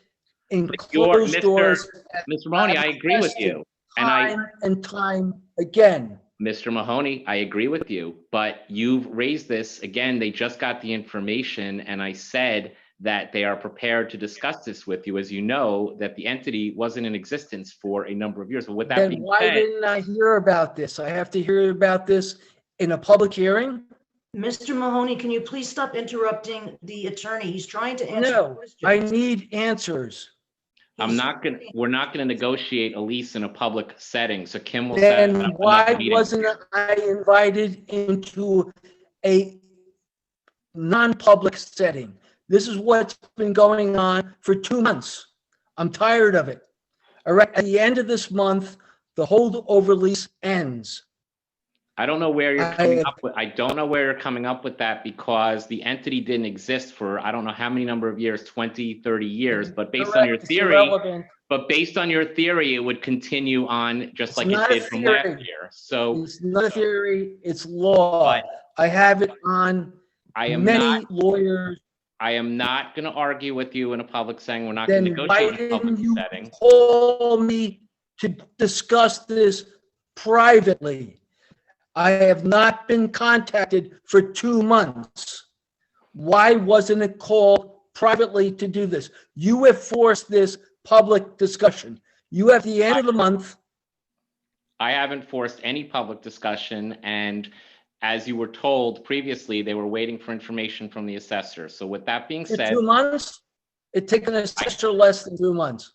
in Your- closed doors. Mr. Mahoney, I agree with you. And Time and time again. Mr. Mahoney, I agree with you, but you've raised this again. They just got the information, and I said that they are prepared to discuss this with you. As you know, that the entity wasn't in existence for a number of years. But with that Then being why said, didn't I hear about this? I have to hear about this in a public hearing? Mr. Mahoney, can you please stop interrupting the attorney? He's trying to answer No, questions. I need answers. we're not gonna negotiate a lease in a public setting. So Kim will set up Then another why meeting. wasn't I invited into a non-public setting? This is what's been going on for 2 months. I'm tired of it. All right, at the end of this month, the holdover lease ends. I don't know where you're I coming have- up with, I don't know where you're coming up with that because the entity didn't exist for, I don't know how many number of years, 20, 30 years, but based on your Correct, it's theory, irrelevant. it would continue on just It's like it not a did from last theory. year. So It's not a theory, it's law. But- I have it on I am many not, lawyers. I am not gonna argue with you in a public setting. We're not gonna Then why negotiate in a public didn't you setting. call me to discuss this privately? I have not been contacted for 2 months. Why wasn't it called privately to do this? You have forced this public discussion. You have the end of the month. I haven't forced any public discussion, and as you were told previously, they were waiting for information from the assessor. So with that being For said, 2 months? It taken an assessor less than 2 months.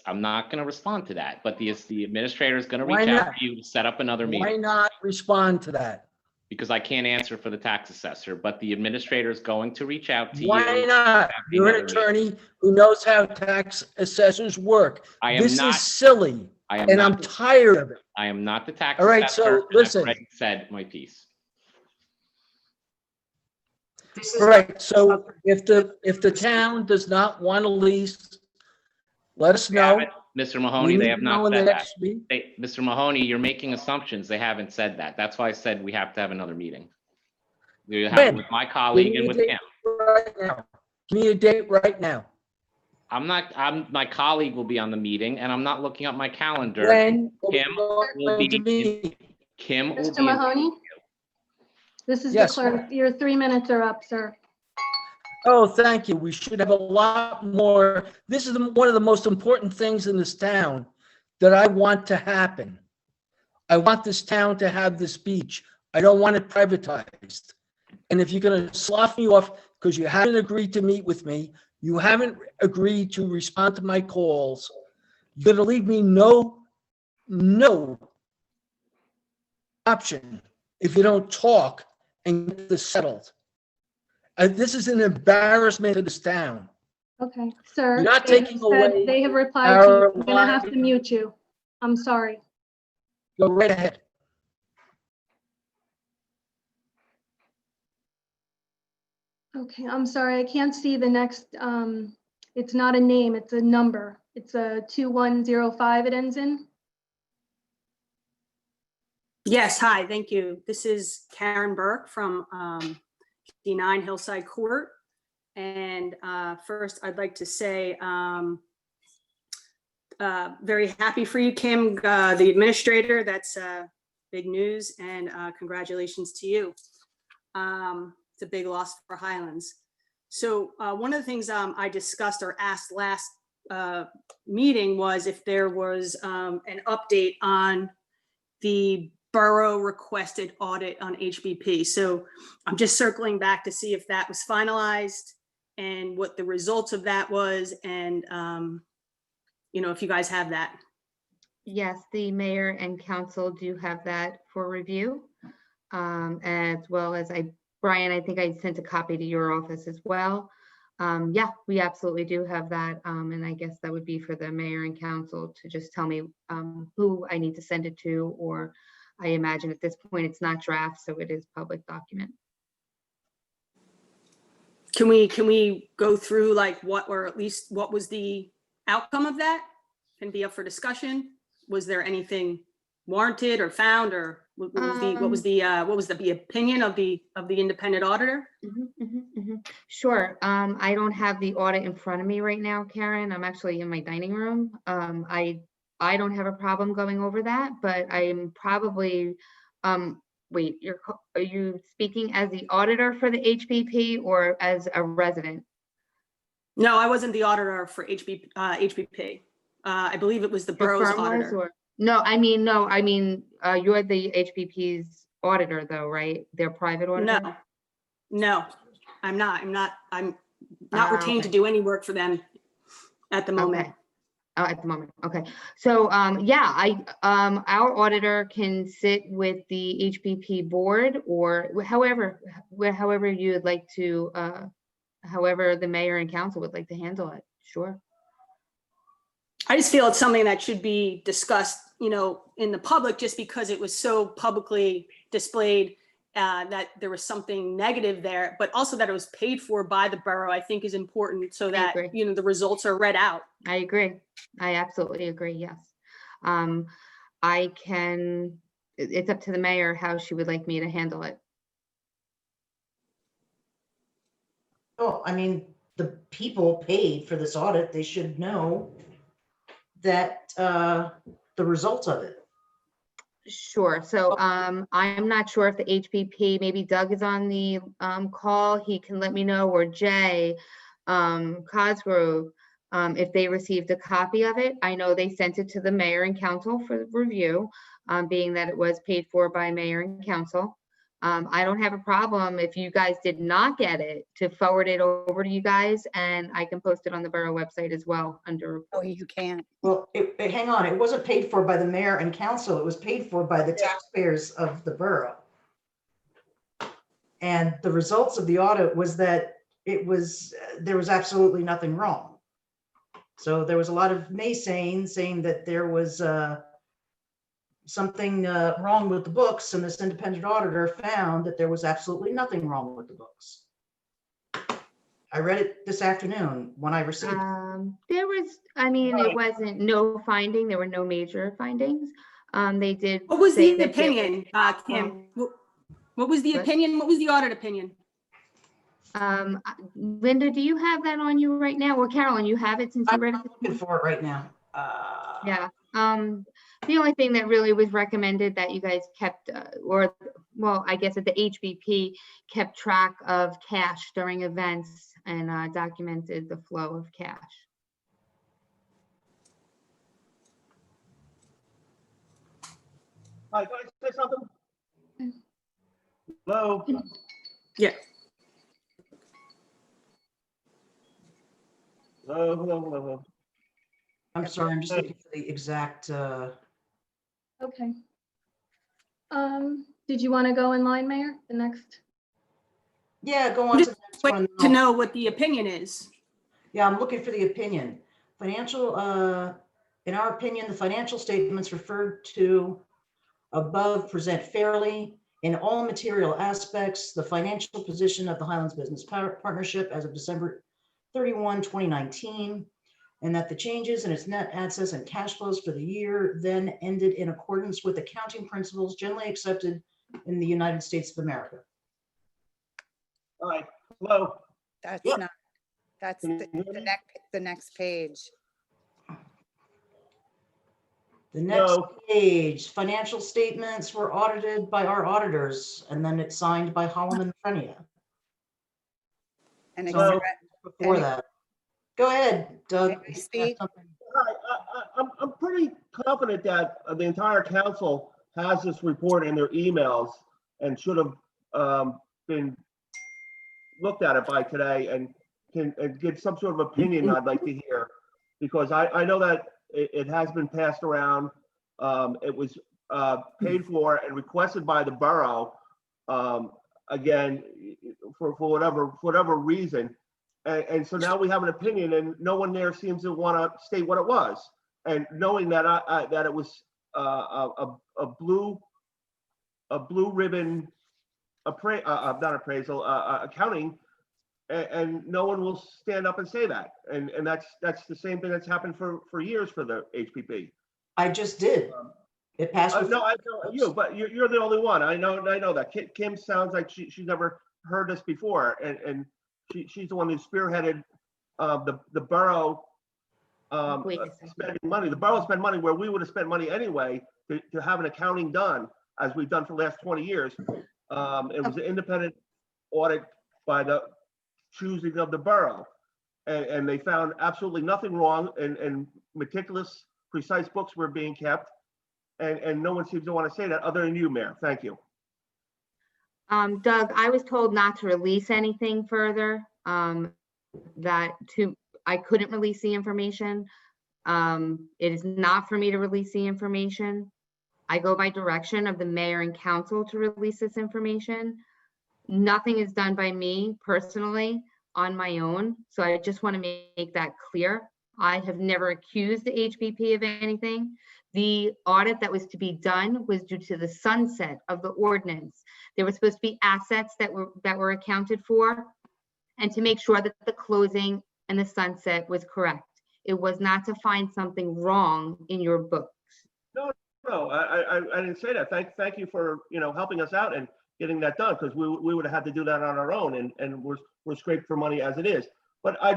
I'm not going to respond to that, but the administrator is going to Why reach out not? to you to set up another Why meeting not respond to that? because I can't answer for the tax assessor, but the administrator is going to reach out to you. Why not? to have You're an another meeting. attorney who knows how tax assessors work. I am This not- is silly, I am and not, I'm tired of it. I am not the tax All right, assessor. so and I've listen. already said my piece. This is All right, so if the town does not want to lease, let us They know. haven't- Mr. Mahoney, We they need have to know not in the said that. next meeting. Mr. Mahoney, you're making assumptions. They haven't said that. That's why I said we have to have another meeting. We have When? with my Give colleague me and a with date him. right now. Give me a date right now. my colleague will be on the meeting, and I'm not looking up my calendar. When? Kim will be, Kim will Mr. be. Mahoney? This is the Yes. clerk. Your 3 minutes are up, sir. Oh, thank you. We should have a lot more. This is one of the most important things in this town that I want to happen. I want this town to have this beach. I don't want it privatized. And if you're going to slough me off because you haven't agreed to meet with me, you haven't agreed to respond to my calls, you're going to leave me no option if you don't talk and get this settled. This is an embarrassment to this town. Okay, sir. You're not they taking have said- away They have replied to you. our I'm gonna have to right. mute you. I'm sorry. Go right ahead. Okay, I'm sorry. I can't see the next, it's not a name, it's a number. It's a 2105 it ends in. Yes, hi, thank you. This is Karen Burke from D9 Hillside Court. And first, I'd like to say, very happy for you, Kim, the administrator. That's big news, and congratulations to you. It's a big loss for Highlands. So one of the things I discussed or asked last meeting was if there was an update on the borough requested audit on HBP. So I'm just circling back to see if that was finalized and what the results of that was, and if you guys have that. Yes, the mayor and council do have that for review. As well as Brian, I think I sent a copy to your office as well. Yeah, we absolutely do have that. And I guess that would be for the mayor and council to just tell me who I need to send it to, or I imagine at this point it's not draft, so it is public document. Can we go through like what was the outcome of that? Can be up for discussion. Was there anything warranted or found, or what was the opinion of the independent auditor? Sure. I don't have the audit in front of me right now, Karen. I'm actually in my dining room. I don't have a problem going over that, but I'm probably, wait, are you speaking as the auditor for the HBP or as a resident? No, I wasn't the auditor for HBP. I believe it was the borough's auditor. No, you're the HBP's auditor though, right? Their private auditor? No, I'm not. I'm not retained to do any work for them at the moment. Okay. At the moment, okay. So yeah, our auditor can sit with the HBP board, or however you would like to, however the mayor and council would like to handle it. Sure. I just feel it's something that should be discussed, in the public, just because it was so publicly displayed that there was something negative there, but also that it was paid for by the borough, I think is important, so that, the results are read out. I agree. I absolutely agree. Yes. It's up to the mayor how she would like me to handle it. Oh, the people paid for this audit, they should know that the results of it. Sure. So I'm not sure if the HBP, maybe Doug is on the call. He can let me know, or Jay Cosgrove, if they received a copy of it. I know they sent it to the mayor and council for review, being that it was paid for by mayor and council. I don't have a problem if you guys did not get it to forward it over to you guys, and I can post it on the borough website as well under. Oh, you can't. Well, hang on, it wasn't paid for by the mayor and council, it was paid for by the taxpayers of the borough. And the results of the audit was that there was absolutely nothing wrong. So there was a lot of naysaying, saying that there was something wrong with the books, and this independent auditor found that there was absolutely nothing wrong with the books. I read it this afternoon when I received it. There was, it wasn't no finding. There were no major findings. They did. What was the opinion, Kim? What was the opinion? What was the audit opinion? Linda, do you have that on you right now? Or Carolyn, you have it since you I'm read it? looking for it right now. Yeah, the only thing that really was recommended that you guys kept, well, I guess that the HBP kept track of cash during events and documented the flow of cash. Hi, can I say something? Hello? Yeah. Hello. I'm sorry, I'm just looking for the exact, Okay. Did you want to go in line, Mayor? The next? yeah, go on to the next one. To know what the opinion is. Yeah, I'm looking for the opinion. Financial, in our opinion, the financial statements referred to above present fairly in all material aspects the financial position of the Highlands Business Partnership as of December 31, 2019, and that the changes in its net assets and cash flows for the year then ended in accordance with accounting principles generally accepted in the United States of America. All right, hello? That's Yep. not, that's Can you hear me? the next page. The next No. page, financial statements were audited by our auditors, and then it's signed by Holloman Frenia. And So express, before and- that. Go ahead, Doug. May I speak? Hi, I'm pretty confident that the entire council has this report in their emails and should have been looked at it by today and can get some sort of opinion I'd like to hear. Because I know that it has been passed around. It was paid for and requested by the borough, again, for whatever reason. And so now we have an opinion and no one there seems to want to state what it was. And knowing that that it was a blue ribbon not appraisal, accounting, and no one will stand up and say that. And that's the same thing that's happened for years for the HPP. I just did. It passed. No, I know you, but you're the only one. I know that. Kim sounds like she's never heard this before, and she's the one who spearheaded the borough spending money. The borough spent money where we would have spent money anyway to have an accounting done, as we've done for the last 20 years. It was an independent audit by the choosing of the borough, and they found absolutely nothing wrong, and meticulous, precise books were being kept, and no one seems to want to say that other than you, Mayor. Thank you. Doug, I was told not to release anything further, I couldn't release the information. It is not for me to release the information. I go by direction of the mayor and council to release this information. Nothing is done by me personally on my own. So I just want to make that clear. I have never accused the HBP of anything. The audit that was to be done was due to the sunset of the ordinance. There were supposed to be assets that were accounted for, and to make sure that the closing and the sunset was correct. It was not to find something wrong in your books. No, I didn't say that. Thank you for helping us out and getting that done, because we would have had to do that on our own, and we're scraped for money as it is. But I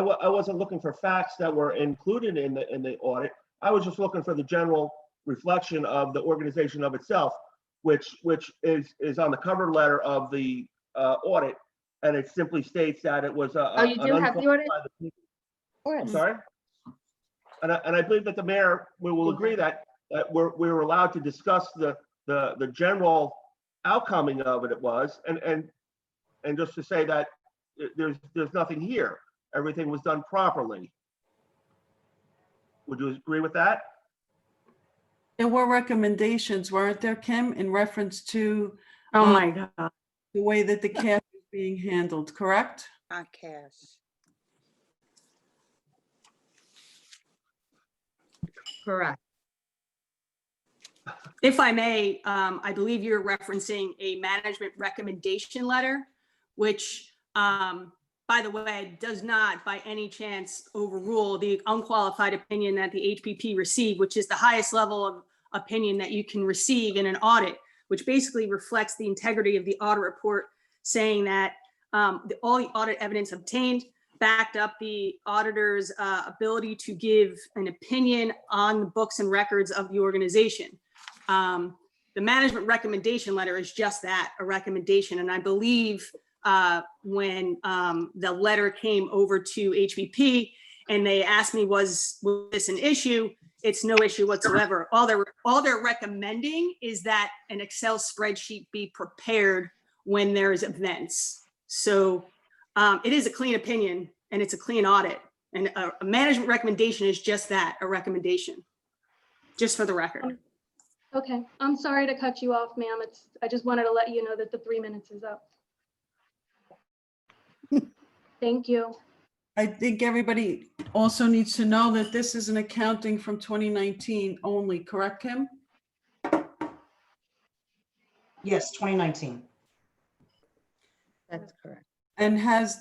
wasn't looking for facts that were included in the audit. I was just looking for the general reflection of the organization of itself, which is on the cover letter of the audit, and it simply states that it was Oh, you do have the audit? I'm sorry. And I believe that the mayor will agree that we're allowed to discuss the general outcoming of it was, and just to say that there's nothing here. Everything was done properly. Would you agree with that? There were recommendations, weren't there, Kim, in reference to Oh my God. the way that the cash is being handled, correct? Not cash. Correct. If I may, I believe you're referencing a management recommendation letter, which, by the way, does not by any chance overrule the unqualified opinion that the HPP received, which is the highest level of opinion that you can receive in an audit, which basically reflects the integrity of the audit report, saying that All the audit evidence obtained backed up the auditor's ability to give an opinion on the books and records of the organization. The management recommendation letter is just that, a recommendation. And I believe when the letter came over to HPP and they asked me, was this an issue? It's no issue whatsoever. All they're recommending is that an Excel spreadsheet be prepared when there's events. So it is a clean opinion and it's a clean audit. And a management recommendation is just that, a recommendation, just for the record. Okay, I'm sorry to cut you off, ma'am. I just wanted to let you know that the 3 minutes is up. Thank you. I think everybody also needs to know that this is an accounting from 2019 only, correct, Kim? Yes, 2019. That's correct. And has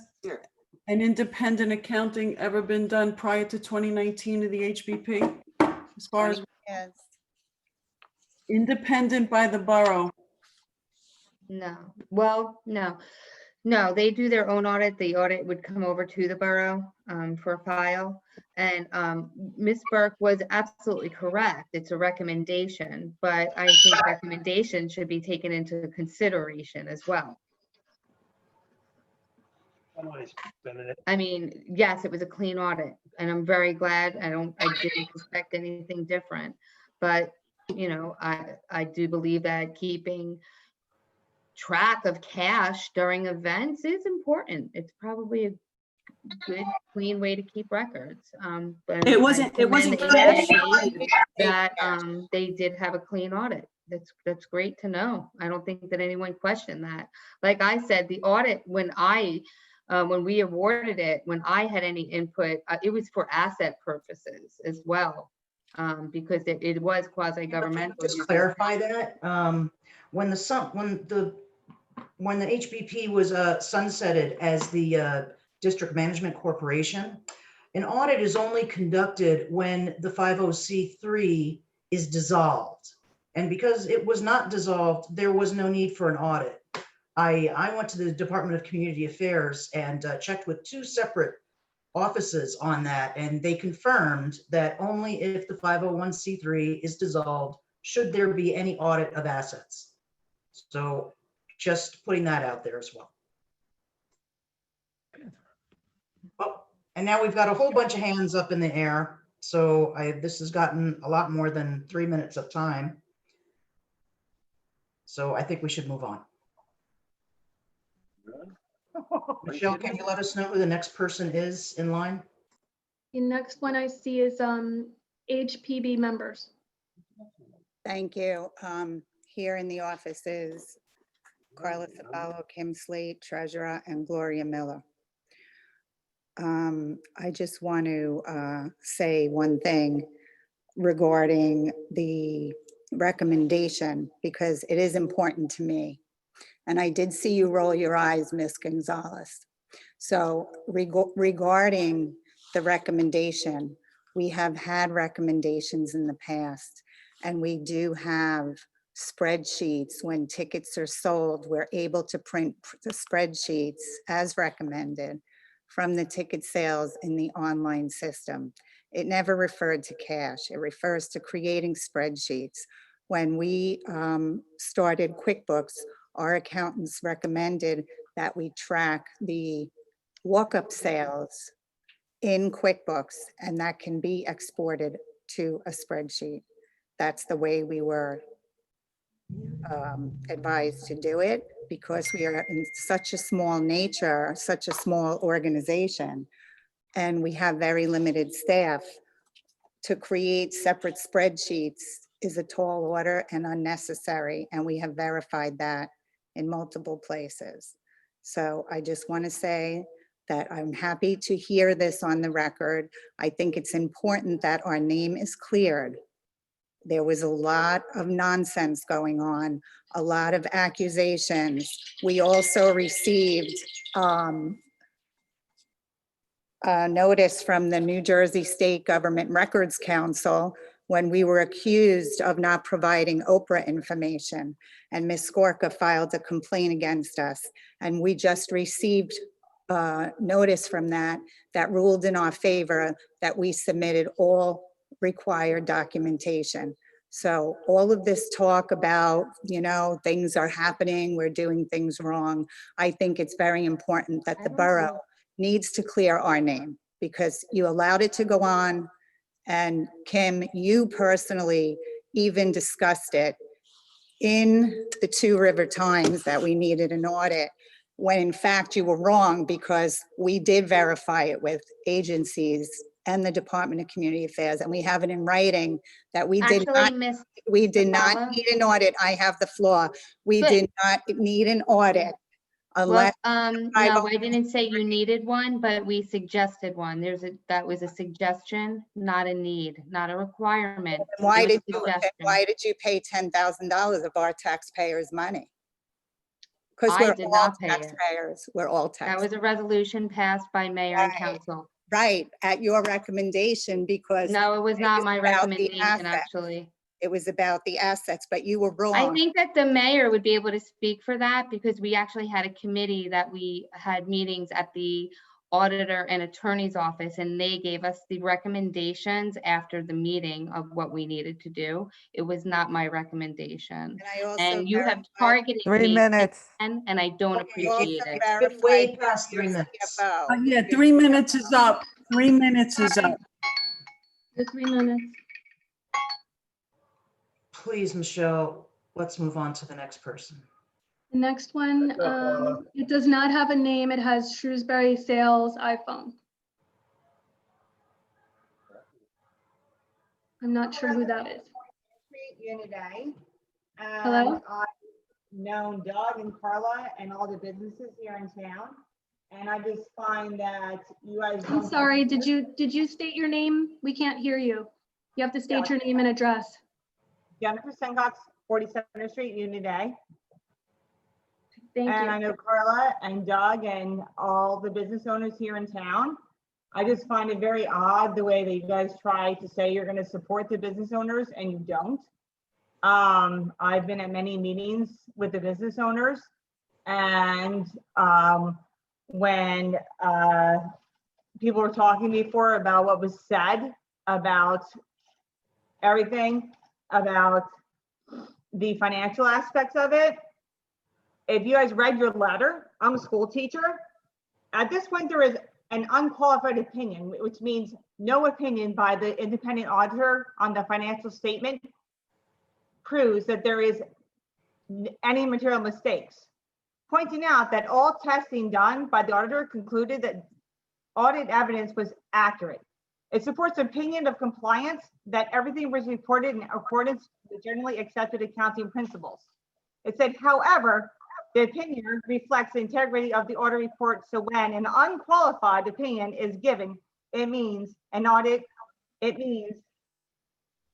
an independent accounting ever been done prior to 2019 to the HBP? As far as Yes. independent by the borough? No, well, no. No, they do their own audit. The audit would come over to the borough for a file. And Ms. Burke was absolutely correct. It's a recommendation, but I think recommendation should be taken into consideration as well. I mean, yes, it was a clean audit and I'm very glad. I didn't expect anything different, but you know, I do believe that keeping track of cash during events is important. It's probably a good, clean way to keep records. But It wasn't cash. that they did have a clean audit. That's great to know. I don't think that anyone questioned that. Like I said, the audit, when we awarded it, when I had any input, it was for asset purposes as well, because it was quasi-governmental. Just clarify that. When the HBP was sunsetted as the District Management Corporation, an audit is only conducted when the 50C3 is dissolved. And because it was not dissolved, there was no need for an audit. I went to the Department of Community Affairs and checked with 2 separate offices on that, and they confirmed that only if the 501c3 is dissolved should there be any audit of assets. So just putting that out there as well. Well, and now we've got a whole bunch of hands up in the air. So this has gotten a lot more than 3 minutes of time. So I think we should move on. Michelle, can you let us know who the next person is in line? The next one I see is HPB members. Thank you. Here in the office is Carla Sabalo, Kim Slate, Treasurer, and Gloria Miller. I just want to say one thing regarding the recommendation, because it is important to me. And I did see you roll your eyes, Ms. Gonzalez. So regarding the recommendation, we have had recommendations in the past, and we do have spreadsheets. When tickets are sold, we're able to print the spreadsheets as recommended from the ticket sales in the online system. It never referred to cash. It refers to creating spreadsheets. When we started QuickBooks, our accountants recommended that we track the walk-up sales in QuickBooks, and that can be exported to a spreadsheet. That's the way we were advised to do it, because we are in such a small nature, such a small organization, and we have very limited staff. To create separate spreadsheets is a tall order and unnecessary, and we have verified that in multiple places. So I just want to say that I'm happy to hear this on the record. I think it's important that our name is cleared. There was a lot of nonsense going on, a lot of accusations. We also received a notice from the New Jersey State Government Records Council when we were accused of not providing Oprah information. And Ms. Skorka filed a complaint against us. And we just received notice from that ruled in our favor that we submitted all required documentation. So all of this talk about, things are happening, we're doing things wrong. I think it's very important that the borough needs to clear our name, because you allowed it to go on. And Kim, you personally even discussed it in the Two River Times that we needed an audit, when in fact you were wrong, because we did verify it with agencies and the Department of Community Affairs, and we have it in writing that we did not need an audit. I have the floor. We did not need an audit unless. No, I didn't say you needed one, but we suggested one. That was a suggestion, not a need, not a requirement. Why It was did a suggestion. you pay $10,000 of our taxpayers' money? Because I we're did all not pay it. taxpayers. We're all That taxpayers. was a resolution passed by mayor and council. Right, at your recommendation, because. No, it was not my about the recommendation, assets. actually. It was about the assets, but you were wrong. I think that the mayor would be able to speak for that, because we actually had a committee that we had meetings at the auditor and attorney's office, and they gave us the recommendations after the meeting of what we needed to do. It was not my recommendation. And you have targeted 3 me, minutes. and I don't appreciate it. It's been way past 3 minutes. Yeah, 3 minutes is up. 3 minutes is up. The 3 minutes. Please, Michelle, let's move on to the next person. The next one, it does not have a name. It has Shrewsbury Sales iPhone. I'm not sure who that is. Uniday. Hello? I've known Doug and Carla and all the businesses here in town. And I just find that you guys. I'm sorry, did you state your name? We can't hear you. You have to state your name and address. Jennifer Sengox, 47th Street, Uniday. Thank you. And I know Carla and Doug and all the business owners here in town. I just find it very odd the way that you guys try to say you're going to support the business owners and you don't. I've been at many meetings with the business owners, and when people were talking before about what was said about everything, about the financial aspects of it, if you guys read your letter, I'm a school teacher. At this point, there is an unqualified opinion, which means no opinion by the independent auditor on the financial statement proves that there is any material mistakes. Pointing out that all testing done by the auditor concluded that audit evidence was accurate. It supports the opinion of compliance that everything was reported in accordance with generally accepted accounting principles. It said, however, the opinion reflects the integrity of the audit report. So when an unqualified opinion is given, it means an audit, it means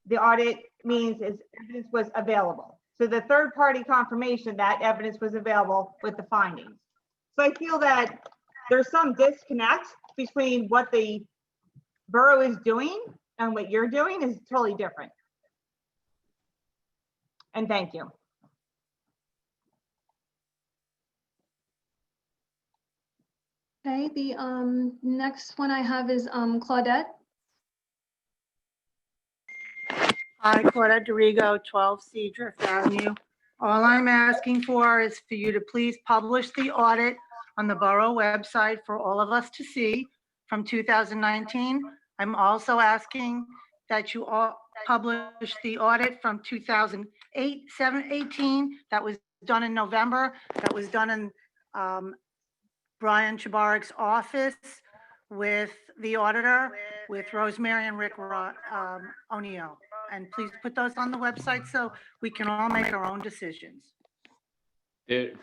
the audit means is evidence was available. So the third party confirmation that evidence was available with the findings. So I feel that there's some disconnect between what the borough is doing and what you're doing is totally different. And thank you. Okay, the next one I have is Claudette. Hi, Claudette Dorigo, 12 Seadrift Avenue. All I'm asking for is for you to please publish the audit on the borough website for all of us to see from 2019. I'm also asking that you all publish the audit from 2018 that was done in November, that was done in Brian Chabarik's office with the auditor, with Rosemary and Rick O'Neill. And please put those on the website so we can all make our own decisions.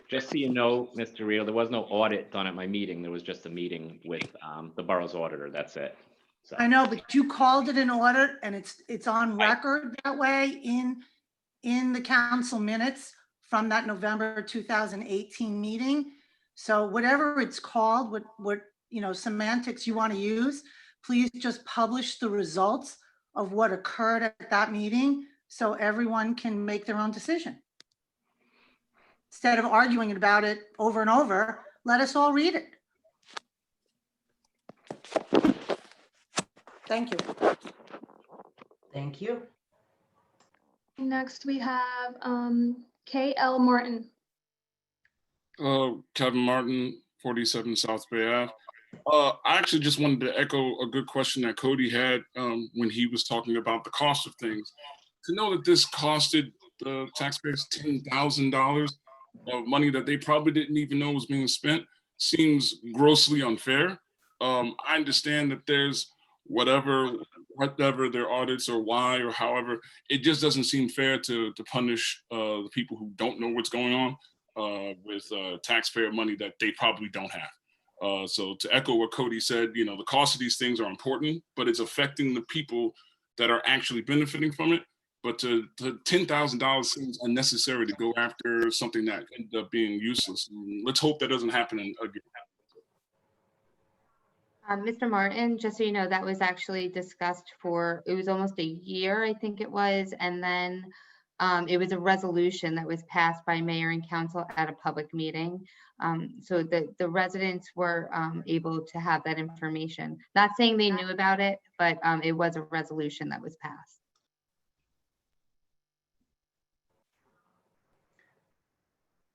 Just so you know, Mr. Rio, there was no audit done at my meeting. There was just a meeting with the borough's auditor. That's it. So. I know, but you called it an audit and it's on record that way in the council minutes from that November 2018 meeting. So whatever it's called, what semantics you want to use, please just publish the results of what occurred at that meeting so everyone can make their own decision. Instead of arguing about it over and over, let us all read it. Thank you. Thank you. Next, we have K.L. Martin. Kevin Martin, 47 South Bay Ave. I actually just wanted to echo a good question that Cody had when he was talking about the cost of things. To know that this costed the taxpayers $10,000 of money that they probably didn't even know was being spent seems grossly unfair. I understand that there's whatever their audits or why or however, it just doesn't seem fair to punish the people who don't know what's going on with taxpayer money that they probably don't have. So to echo what Cody said, you know, the cost of these things are important, but it's affecting the people that are actually benefiting from it. But to $10,000 seems unnecessary to go after something that ended up being useless. Let's hope that doesn't happen again. Mr. Martin, just so you know, that was actually discussed for, it was almost a year, I think it was. And then it was a resolution that was passed by mayor and council at a public meeting. So the residents were able to have that information. Not saying they knew about it, but it was a resolution that was passed.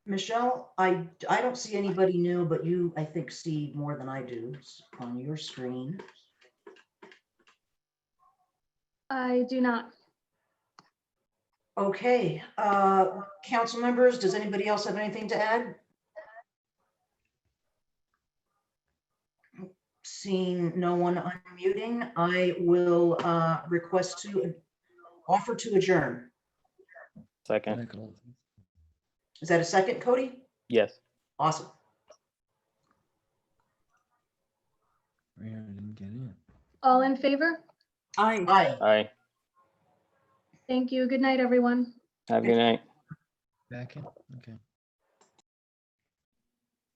Michelle, I don't see anybody new, but you, I think, see more than I do on your screen. I do not. Okay, council members, does anybody else have anything to add? Seeing no one unmuting, I will request to offer to adjourn. Second. Is that a second, Cody? Yes. Awesome. Didn't get in. All in favor? Aye. Aye. Aye. Thank you. Good night, everyone. Have a good night. Back in? Okay.